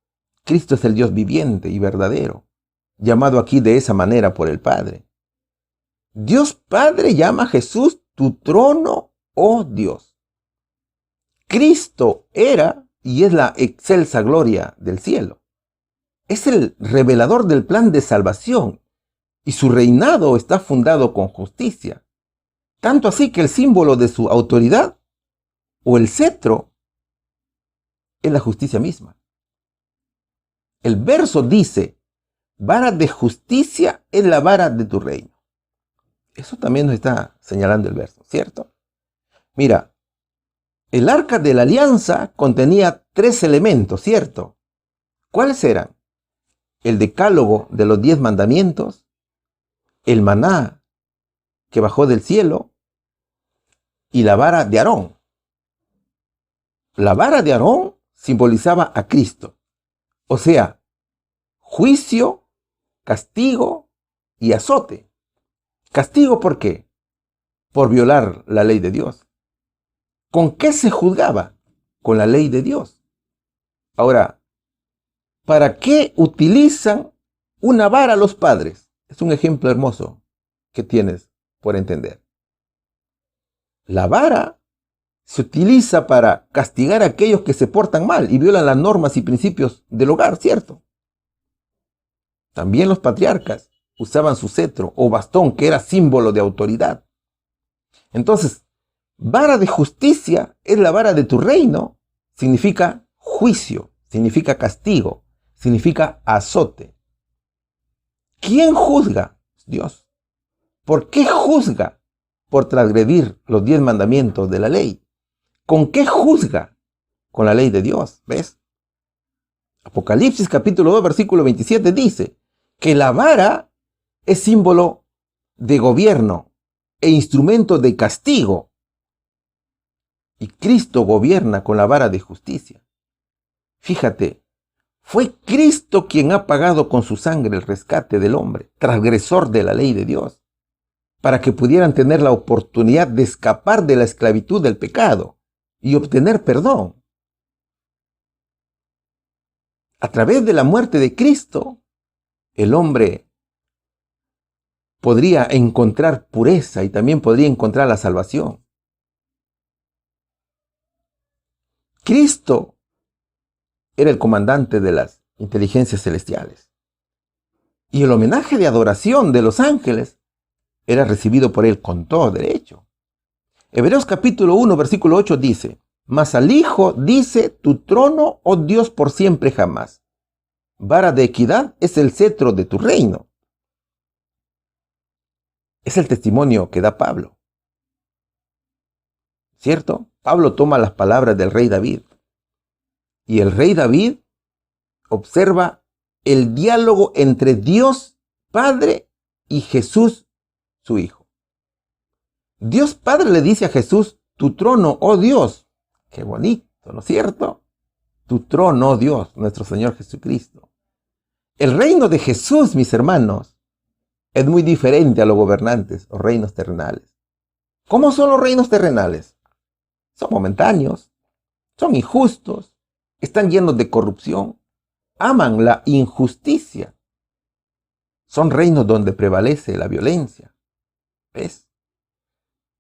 Cristo es el Dios viviente y verdadero, llamado aquí de esa manera por el Padre. Dios Padre llama a Jesús tu trono, oh Dios. Cristo era y es la excelsa gloria del cielo. Es el revelador del plan de salvación y su reinado está fundado con justicia. Tanto así que el símbolo de su autoridad o el cetro es la justicia misma. El verso dice, vara de justicia es la vara de tu reino. Eso también nos está señalando el verso, ¿cierto? Mira, el arca de la alianza contenía 3 elementos, ¿cierto? ¿Cuáles eran? El decálogo de los 10 mandamientos, el maná que bajó del cielo y la vara de Aarón. La vara de Aarón simbolizaba a Cristo, o sea, juicio, castigo y azote. ¿Castigo por qué? Por violar la ley de Dios. ¿Con qué se juzgaba? Con la ley de Dios. Ahora, ¿para qué utilizan una vara los padres? Es un ejemplo hermoso que tienes por entender. La vara se utiliza para castigar a aquellos que se portan mal y violan las normas y principios del hogar, ¿cierto? También los patriarcas usaban su cetro o bastón, que era símbolo de autoridad. Entonces, Vara de justicia es la vara de tu reino. Significa juicio, significa castigo, significa azote. ¿Quién juzga? Dios. ¿Por qué juzga? Por transgredir los 10 mandamientos de la ley. ¿Con qué juzga? Con la ley de Dios. ¿Ves? Apocalipsis capítulo 2 versículo 27 dice que la vara es símbolo de gobierno e instrumento de castigo. Y Cristo gobierna con la vara de justicia. Fíjate, fue Cristo quien ha pagado con su sangre el rescate del hombre, transgresor de la ley de Dios, para que pudieran tener la oportunidad de escapar de la esclavitud del pecado y obtener perdón. A través de la muerte de Cristo, el hombre podría encontrar pureza y también podría encontrar la salvación. Cristo era el comandante de las inteligencias celestiales. Y el homenaje de adoración de los ángeles era recibido por él con todo derecho. Hebreos capítulo 1, versículo 8 dice: mas al Hijo dice, tu trono, oh Dios, por siempre jamás. Vara de equidad es el cetro de tu reino. Es el testimonio que da Pablo. ¿Cierto? Pablo toma las palabras del rey David. Y el rey David observa el diálogo entre Dios Padre y Jesús, su Hijo. Dios Padre le dice a Jesús, tu trono, oh Dios. Qué bonito, ¿no es cierto? Tu trono, oh Dios, nuestro Señor Jesucristo. El reino de Jesús, mis hermanos, es muy diferente a los gobernantes o reinos terrenales. ¿Cómo son los reinos terrenales? Son momentáneos, son injustos, están llenos de corrupción, aman la injusticia. Son reinos donde prevalece la violencia. ¿Ves?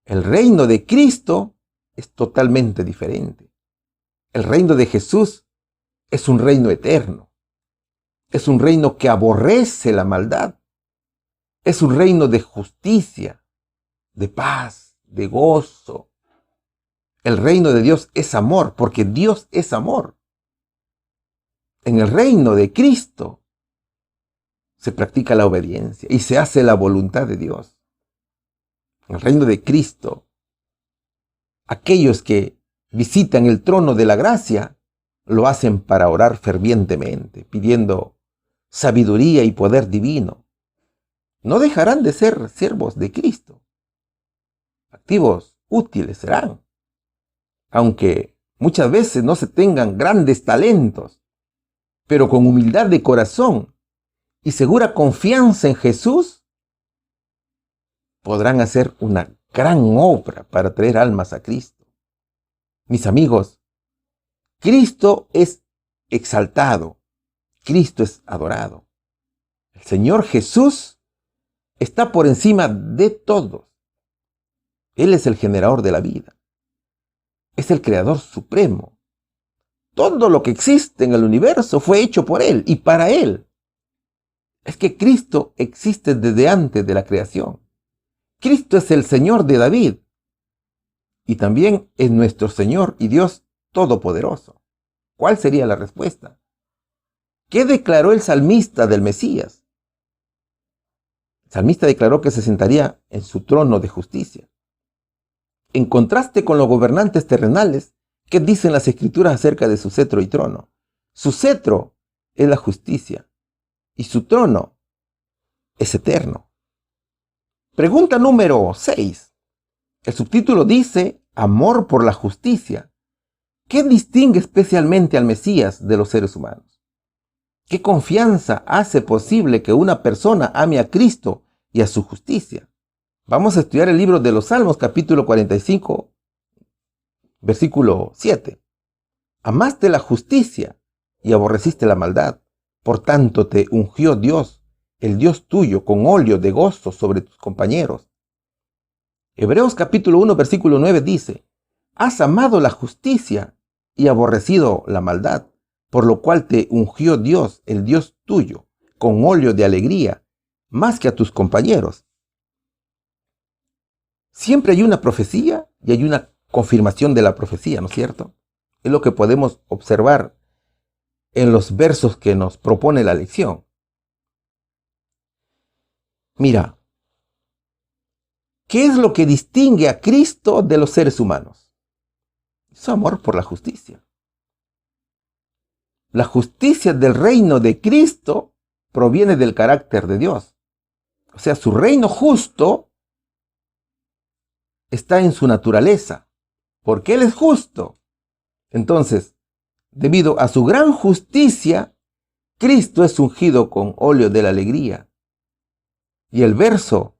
El reino de Cristo es totalmente diferente. El reino de Jesús es un reino eterno. Es un reino que aborrece la maldad. Es un reino de justicia, de paz, de gozo. El reino de Dios es amor, porque Dios es amor. En el reino de Cristo se practica la obediencia y se hace la voluntad de Dios. En el reino de Cristo, aquellos que visitan el trono de la gracia lo hacen para orar fervientemente, pidiendo sabiduría y poder divino. No dejarán de ser siervos de Cristo. Activos, útiles serán. Aunque muchas veces no se tengan grandes talentos, pero con humildad de corazón y segura confianza en Jesús, podrán hacer una gran obra para traer almas a Cristo. Mis amigos, Cristo es exaltado, Cristo es adorado. El Señor Jesús está por encima de todos. Él es el generador de la vida. Es el creador supremo. Todo lo que existe en el universo fue hecho por Él y para Él. Es que Cristo existe desde antes de la creación. Cristo es el Señor de David. Y también es nuestro Señor y Dios Todopoderoso. ¿Cuál sería la respuesta? ¿Qué declaró el salmista del Mesías? El salmista declaró que se sentaría en su trono de justicia. En contraste con los gobernantes terrenales, ¿qué dicen las Escrituras acerca de su cetro y trono? Su cetro es la justicia y su trono es eterno. Pregunta número 6. El subtítulo dice, amor por la justicia. ¿Qué distingue especialmente al Mesías de los seres humanos? ¿Qué confianza hace posible que una persona ame a Cristo y a su justicia? Vamos a estudiar el libro de los Salmos, capítulo 45, versículo 7. Amaste la justicia y aborreciste la maldad. Por tanto te ungió Dios, el Dios tuyo, con óleo de gozo sobre tus compañeros. Hebreos capítulo 1, versículo 9 dice, has amado la justicia y aborrecido la maldad, por lo cual te ungió Dios, el Dios tuyo, con óleo de alegría, más que a tus compañeros. Siempre hay una profecía y hay una confirmación de la profecía, ¿no es cierto? Es lo que podemos observar en los versos que nos propone la lección. Mira, ¿qué es lo que distingue a Cristo de los seres humanos? Su amor por la justicia. La justicia del reino de Cristo proviene del carácter de Dios. O sea, su reino justo está en su naturaleza, porque Él es justo. Entonces, debido a su gran justicia, Cristo es ungido con óleo de la alegría. Y el verso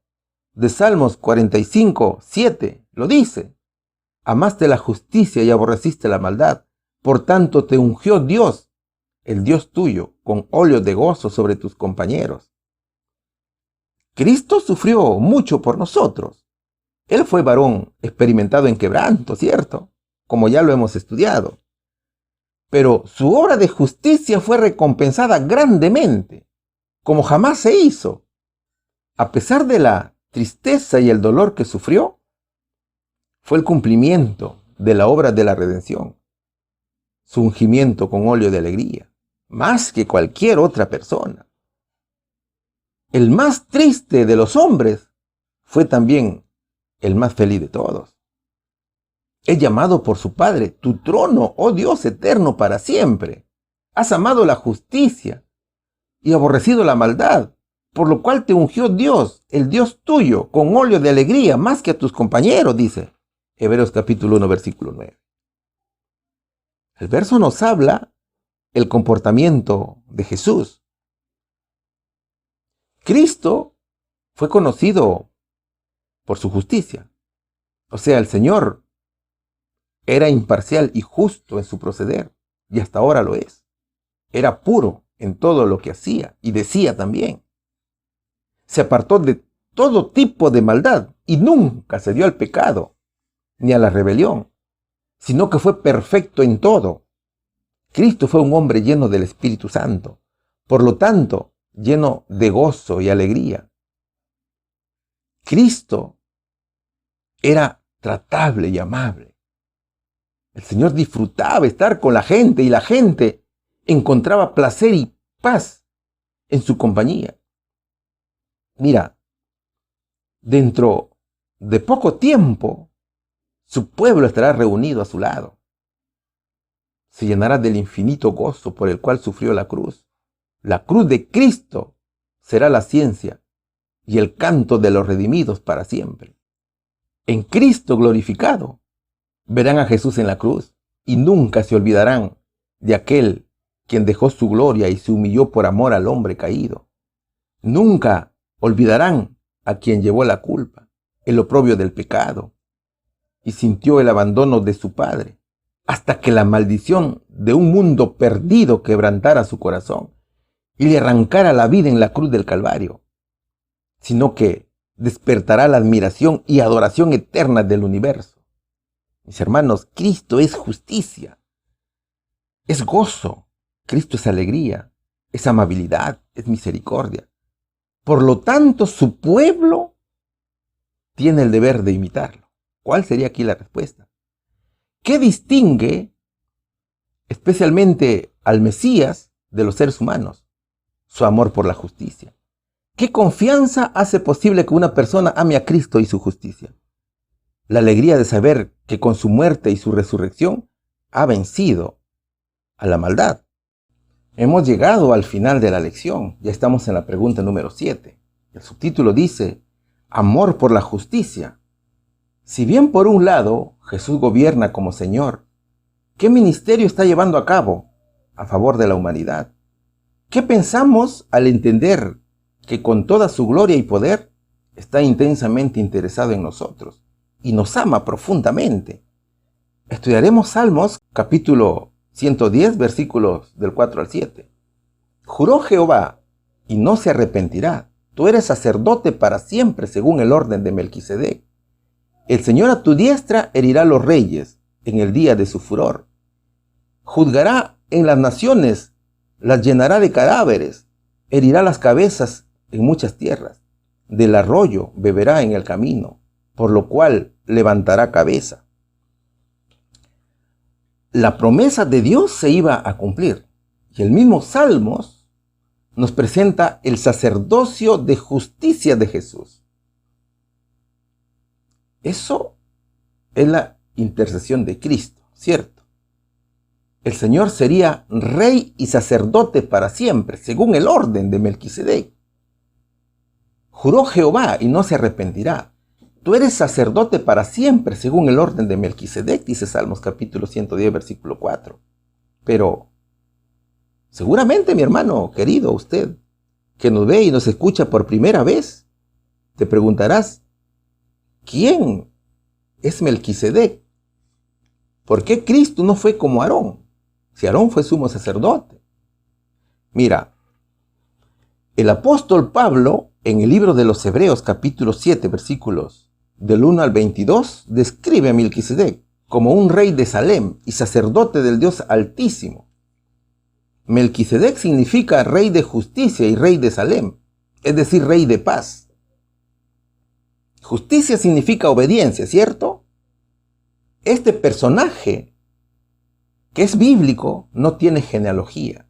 de Salmos 45:7 lo dice: amaste la justicia y aborreciste la maldad, por tanto te ungió Dios, el Dios tuyo, con óleo de gozo sobre tus compañeros. Cristo sufrió mucho por nosotros. Él fue varón experimentado en quebranto, ¿cierto? Como ya lo hemos estudiado. Pero su obra de justicia fue recompensada grandemente, como jamás se hizo. A pesar de la tristeza y el dolor que sufrió, fue el cumplimiento de la obra de la redención, su ungimiento con óleo de alegría, más que cualquier otra persona. El más triste de los hombres fue también el más feliz de todos. Es llamado por su Padre: tu trono, oh Dios eterno, para siempre. Has amado la justicia y aborrecido la maldad, por lo cual te ungió Dios, el Dios tuyo, con óleo de alegría, más que a tus compañeros, dice Hebreos capítulo 1, versículo 9. El verso nos habla el comportamiento de Jesús. Cristo fue conocido por su justicia. O sea, el Señor era imparcial y justo en su proceder, y hasta ahora lo es. Era puro en todo lo que hacía y decía también. Se apartó de todo tipo de maldad y nunca se dio al pecado ni a la rebelión, sino que fue perfecto en todo. Cristo fue un hombre lleno del Espíritu Santo, por lo tanto, lleno de gozo y alegría. Cristo era tratable y amable. El Señor disfrutaba estar con la gente y la gente encontraba placer y paz en su compañía. Mira, dentro de poco tiempo, su pueblo estará reunido a su lado. Se llenará del infinito gozo por el cual sufrió la cruz. La cruz de Cristo será la ciencia y el canto de los redimidos para siempre. En Cristo glorificado, verán a Jesús en la cruz y nunca se olvidarán de aquel quien dejó su gloria y se humilló por amor al hombre caído. Nunca olvidarán a quien llevó la culpa, el oprobio del pecado, y sintió el abandono de su Padre, hasta que la maldición de un mundo perdido quebrantara su corazón y le arrancara la vida en la cruz del Calvario, sino que despertará la admiración y adoración eterna del universo. Mis hermanos, Cristo es justicia, es gozo, Cristo es alegría, es amabilidad, es misericordia. Por lo tanto, su pueblo tiene el deber de imitarlo. ¿Cuál sería aquí la respuesta? ¿Qué distingue especialmente al Mesías de los seres humanos? Su amor por la justicia. ¿Qué confianza hace posible que una persona ame a Cristo y su justicia? La alegría de saber que con su muerte y su resurrección ha vencido a la maldad. Hemos llegado al final de la lección. Ya estamos en la pregunta número 7. El subtítulo dice: amor por la justicia. Si bien por un lado Jesús gobierna como Señor, ¿qué ministerio está llevando a cabo a favor de la humanidad? ¿Qué pensamos al entender que con toda su gloria y poder está intensamente interesado en nosotros y nos ama profundamente? Estudiaremos Salmos capítulo 110, versículos del 4 al 7. Juró Jehová y no se arrepentirá: tú eres sacerdote para siempre según el orden de Melquisedec. El Señor a tu diestra herirá a los reyes en el día de su furor. Juzgará en las naciones, las llenará de cadáveres, herirá las cabezas en muchas tierras. Del arroyo beberá en el camino, por lo cual levantará cabeza. La promesa de Dios se iba a cumplir. Y el mismo Salmos nos presenta el sacerdocio de justicia de Jesús. Eso es la intercesión de Cristo, ¿cierto? El Señor sería rey y sacerdote para siempre, según el orden de Melquisedec. Juró Jehová y no se arrepentirá. Tú eres sacerdote para siempre, según el orden de Melquisedec, dice Salmos capítulo 110, versículo 4. Pero seguramente, mi hermano querido, usted que nos ve y nos escucha por primera vez, te preguntarás, ¿quién es Melquisedec? ¿Por qué Cristo no fue como Aarón? Si Aarón fue sumo sacerdote. Mira, el apóstol Pablo, en el libro de los Hebreos, capítulo 7, versículos del 1 al 22, describe a Melquisedec como un rey de Salem y sacerdote del Dios Altísimo. Melquisedec significa rey de justicia y rey de Salem, es decir, rey de paz. Justicia significa obediencia, ¿cierto? Este personaje, que es bíblico, no tiene genealogía.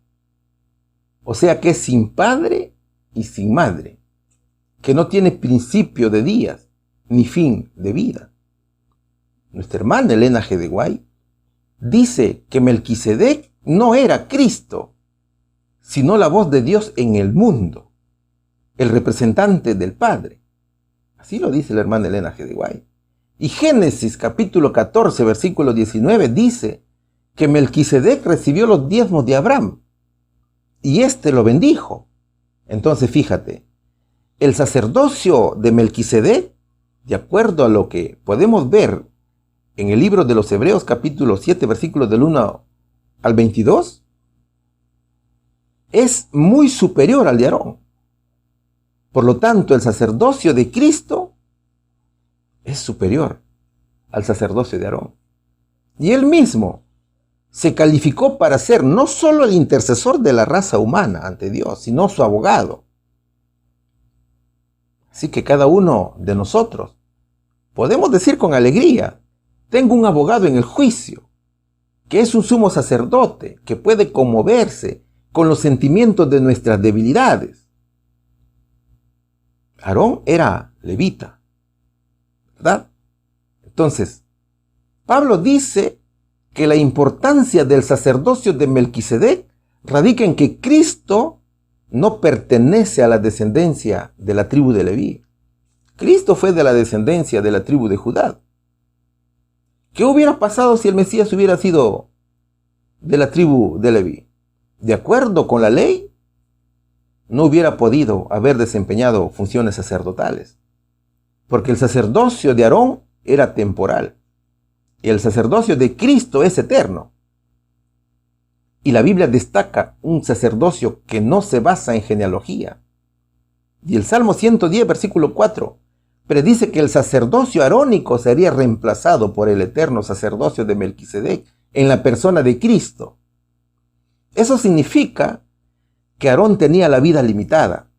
O sea que es sin padre y sin madre, que no tiene principio de días ni fin de vida. Nuestra hermana Elena G. de White dice que Melquisedec no era Cristo, sino la voz de Dios en el mundo, el representante del Padre. Así lo dice la hermana Elena G. de White. Y Génesis capítulo 14, versículo 19 dice que Melquisedec recibió los diezmos de Abraham y éste lo bendijo. Entonces fíjate, el sacerdocio de Melquisedec, de acuerdo a lo que podemos ver en el libro de los Hebreos capítulo 7, versículos del 1 al 22, es muy superior al de Aarón. Por lo tanto, el sacerdocio de Cristo es superior al sacerdocio de Aarón. Y él mismo se calificó para ser no solo el intercesor de la raza humana ante Dios, sino su abogado. Así que cada uno de nosotros podemos decir con alegría, tengo un abogado en el juicio, que es un sumo sacerdote, que puede conmoverse con los sentimientos de nuestras debilidades. Aarón era levita, ¿verdad? Entonces, Pablo dice que la importancia del sacerdocio de Melquisedec radica en que Cristo no pertenece a la descendencia de la tribu de Leví. Cristo fue de la descendencia de la tribu de Judá. ¿Qué hubiera pasado si el Mesías hubiera sido de la tribu de Leví? De acuerdo con la ley, no hubiera podido haber desempeñado funciones sacerdotales, porque el sacerdocio de Aarón era temporal y el sacerdocio de Cristo es eterno. Y la Biblia destaca un sacerdocio que no se basa en genealogía. Y el Salmo 110, versículo 4, predice que el sacerdocio arónico sería reemplazado por el eterno sacerdocio de Melquisedec en la persona de Cristo. Eso significa que Aarón tenía la vida limitada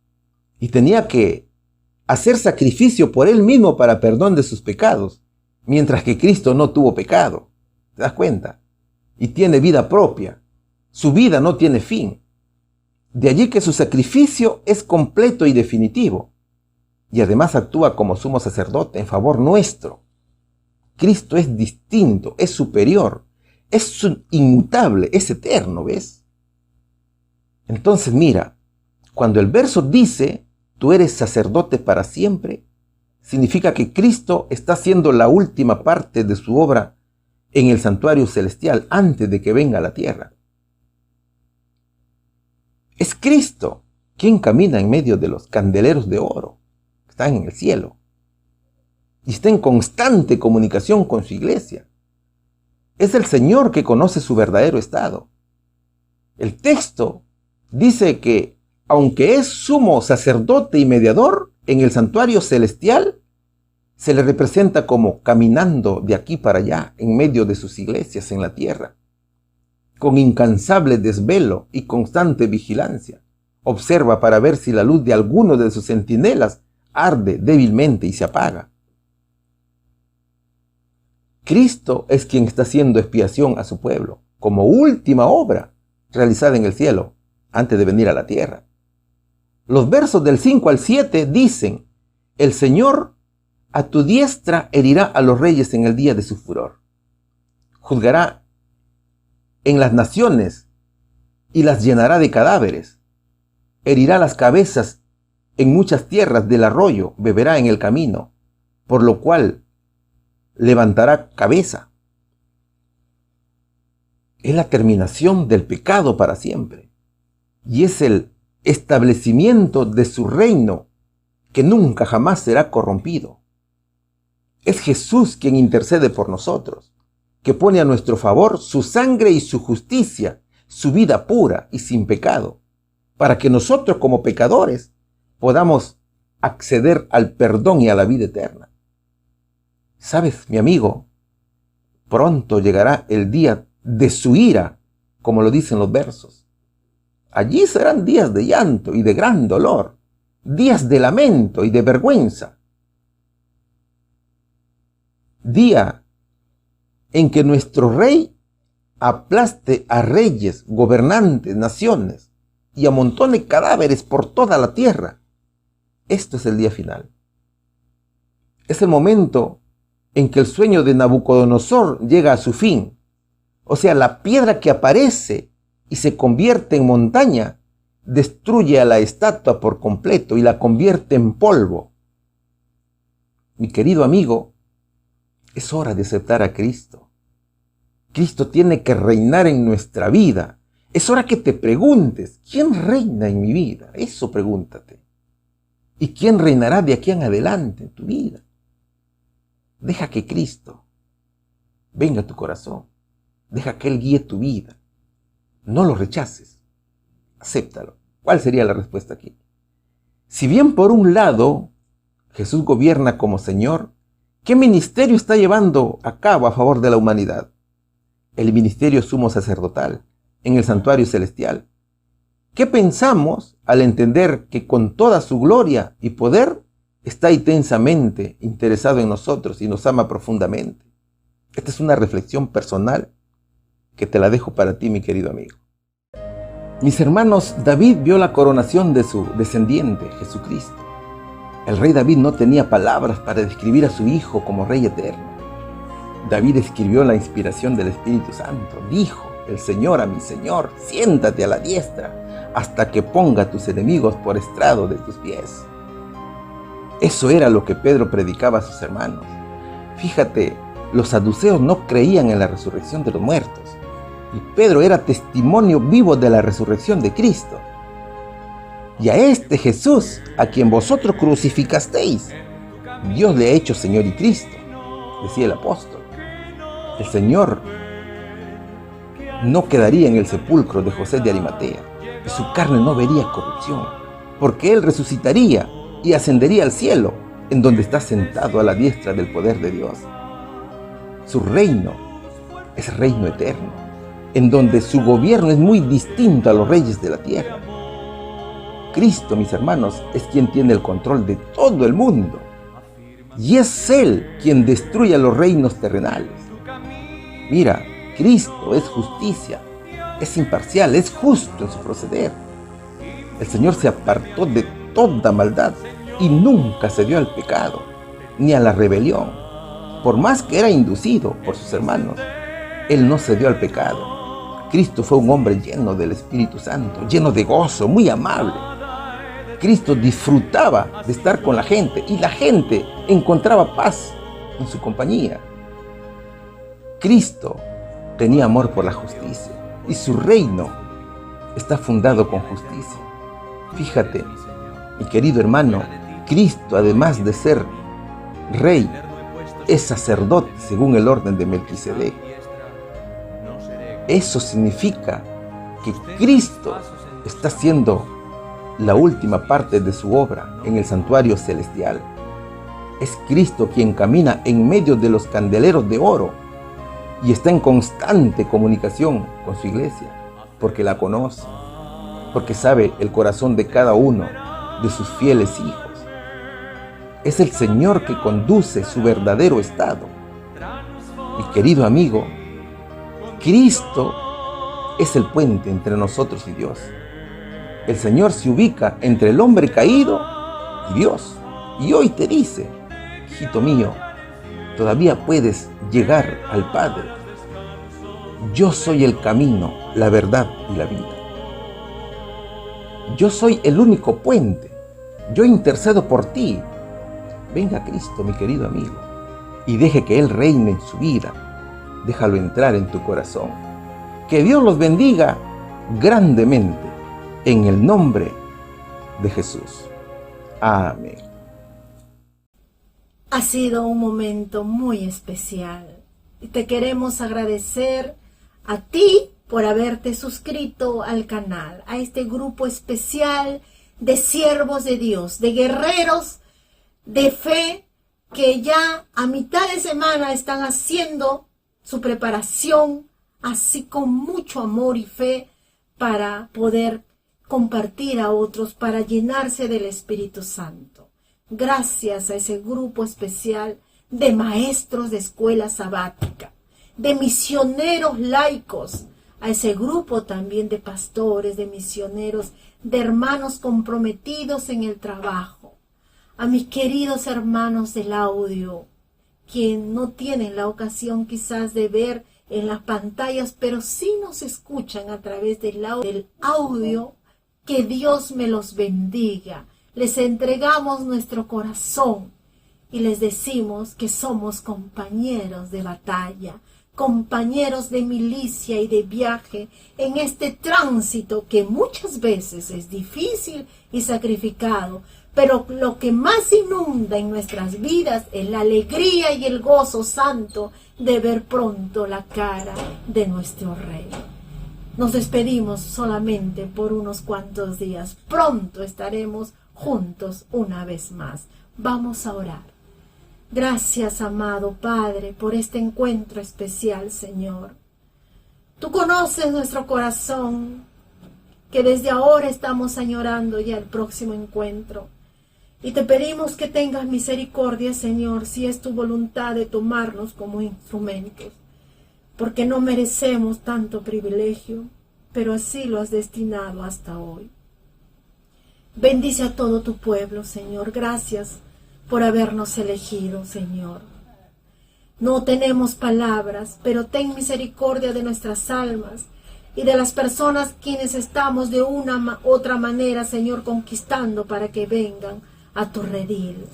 y tenía que hacer sacrificio por él mismo para perdón de sus pecados, mientras que Cristo no tuvo pecado. ¿Te das cuenta? Y tiene vida propia. Su vida no tiene fin. De allí que su sacrificio es completo y definitivo. Y además actúa como sumo sacerdote en favor nuestro. Cristo es distinto, es superior, es inmutable, es eterno, ¿ves? Entonces mira, cuando el verso dice, tú eres sacerdote para siempre, significa que Cristo está haciendo la última parte de su obra en el santuario celestial antes de que venga a la tierra. Es Cristo quien camina en medio de los candeleros de oro que están en el cielo y está en constante comunicación con su iglesia. Es el Señor que conoce su verdadero estado. El texto dice que, aunque es sumo sacerdote y mediador en el santuario celestial, se le representa como caminando de aquí para allá en medio de sus iglesias en la tierra, con incansable desvelo y constante vigilancia. Observa para ver si la luz de alguno de sus centinelas arde débilmente y se apaga. Cristo es quien está haciendo expiación a su pueblo, como última obra realizada en el cielo, antes de venir a la tierra. Los versos del 5 al 7 dicen: el Señor a tu diestra herirá a los reyes en el día de su furor. Juzgará en las naciones y las llenará de cadáveres. Herirá las cabezas en muchas tierras del arroyo, beberá en el camino, por lo cual levantará cabeza. Es la terminación del pecado para siempre. Y es el establecimiento de su reino que nunca jamás será corrompido. Es Jesús quien intercede por nosotros, que pone a nuestro favor su sangre y su justicia, su vida pura y sin pecado, para que nosotros como pecadores podamos acceder al perdón y a la vida eterna. ¿Sabes, mi amigo? Pronto llegará el día de su ira, como lo dicen los versos. Allí serán días de llanto y de gran dolor, días de lamento y de vergüenza. Día en que nuestro rey aplaste a reyes, gobernantes, naciones y amontone cadáveres por toda la tierra. Esto es el día final. Es el momento en que el sueño de Nabucodonosor llega a su fin. O sea, la piedra que aparece y se convierte en montaña destruye a la estatua por completo y la convierte en polvo. Mi querido amigo, es hora de aceptar a Cristo. Cristo tiene que reinar en nuestra vida. Es hora que te preguntes, ¿quién reina en mi vida? Eso pregúntate. ¿Y quién reinará de aquí en adelante en tu vida? Deja que Cristo venga a tu corazón. Deja que Él guíe tu vida. No lo rechaces. Acéptalo. ¿Cuál sería la respuesta aquí? Si bien por un lado Jesús gobierna como Señor, ¿qué ministerio está llevando a cabo a favor de la humanidad? El ministerio sumo sacerdotal en el santuario celestial. ¿Qué pensamos al entender que con toda su gloria y poder está intensamente interesado en nosotros y nos ama profundamente? Esta es una reflexión personal que te la dejo para ti, mi querido amigo. Mis hermanos, David vio la coronación de su descendiente, Jesucristo. El rey David no tenía palabras para describir a su hijo como rey eterno. David escribió la inspiración del Espíritu Santo. Dijo el Señor a mi Señor: siéntate a la diestra hasta que ponga a tus enemigos por estrado de tus pies. Eso era lo que Pedro predicaba a sus hermanos. Fíjate, los saduceos no creían en la resurrección de los muertos. Y Pedro era testimonio vivo de la resurrección de Cristo. Y a este Jesús, a quien vosotros crucificasteis, Dios le ha hecho Señor y Cristo, decía el apóstol. El Señor no quedaría en el sepulcro de José de Arimatea, y su carne no vería corrupción, porque Él resucitaría y ascendería al cielo, en donde está sentado a la diestra del poder de Dios. Su reino es reino eterno, en donde su gobierno es muy distinto a los reyes de la tierra. Cristo, mis hermanos, es quien tiene el control de todo el mundo. Y es Él quien destruye a los reinos terrenales. Mira, Cristo es justicia, es imparcial, es justo en su proceder. El Señor se apartó de toda maldad y nunca cedió al pecado, ni a la rebelión. Por más que era inducido por sus hermanos, Él no cedió al pecado. Cristo fue un hombre lleno del Espíritu Santo, lleno de gozo, muy amable. Cristo disfrutaba de estar con la gente y la gente encontraba paz en su compañía. Cristo tenía amor por la justicia y su reino está fundado con justicia. Fíjate, mi querido hermano, Cristo, además de ser rey, es sacerdote según el orden de Melquisedec. Eso significa que Cristo está haciendo la última parte de su obra en el santuario celestial. Es Cristo quien camina en medio de los candeleros de oro y está en constante comunicación con su iglesia, porque la conoce, porque sabe el corazón de cada uno de sus fieles hijos. Es el Señor que conduce su verdadero estado. Mi querido amigo, Cristo es el puente entre nosotros y Dios. El Señor se ubica entre el hombre caído y Dios. Y hoy te dice, hijito mío, todavía puedes llegar al Padre. Yo soy el camino, la verdad y la vida. Yo soy el único puente. Yo intercedo por ti. Venga Cristo, mi querido amigo, y deje que Él reine en su vida. Déjalo entrar en tu corazón. Que Dios los bendiga grandemente en el nombre de Jesús. Amén. Ha sido un momento muy especial y te queremos agradecer a ti por haberte suscrito al canal, a este grupo especial de siervos de Dios, de guerreros de fe que ya a mitad de semana están haciendo su preparación, así con mucho amor y fe para poder compartir a otros, para llenarse del Espíritu Santo. Gracias a ese grupo especial de maestros de escuela sabática, de misioneros laicos, a ese grupo también de pastores, de misioneros, de hermanos comprometidos en el trabajo, a mis queridos hermanos del audio, quien no tienen la ocasión quizás de ver en las pantallas, pero sí nos escuchan a través del audio, que Dios me los bendiga. Les entregamos nuestro corazón y les decimos que somos compañeros de batalla, compañeros de milicia y de viaje en este tránsito que muchas veces es difícil y sacrificado, pero lo que más inunda en nuestras vidas es la alegría y el gozo santo de ver pronto la cara de nuestro Rey. Nos despedimos solamente por unos cuantos días. Pronto estaremos juntos una vez más. Vamos a orar. Gracias, amado Padre, por este encuentro especial, Señor. Tú conoces nuestro corazón, que desde ahora estamos añorando ya el próximo encuentro. Y te pedimos que tengas misericordia, Señor, si es tu voluntad de tomarnos como instrumentos, porque no merecemos tanto privilegio, pero así lo has destinado hasta hoy. Bendice a todo tu pueblo, Señor. Gracias por habernos elegido, Señor. No tenemos palabras, pero ten misericordia de nuestras almas y de las personas quienes estamos de una otra manera, Señor, conquistando para que vengan a tu redil.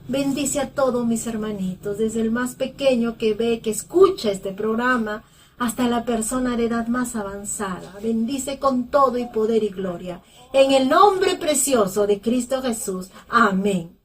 Bendice a todos mis hermanitos, desde el más pequeño que ve, que escucha este programa, hasta la persona de edad más avanzada. Bendice con todo y poder y gloria. En el nombre precioso de Cristo Jesús. Amén.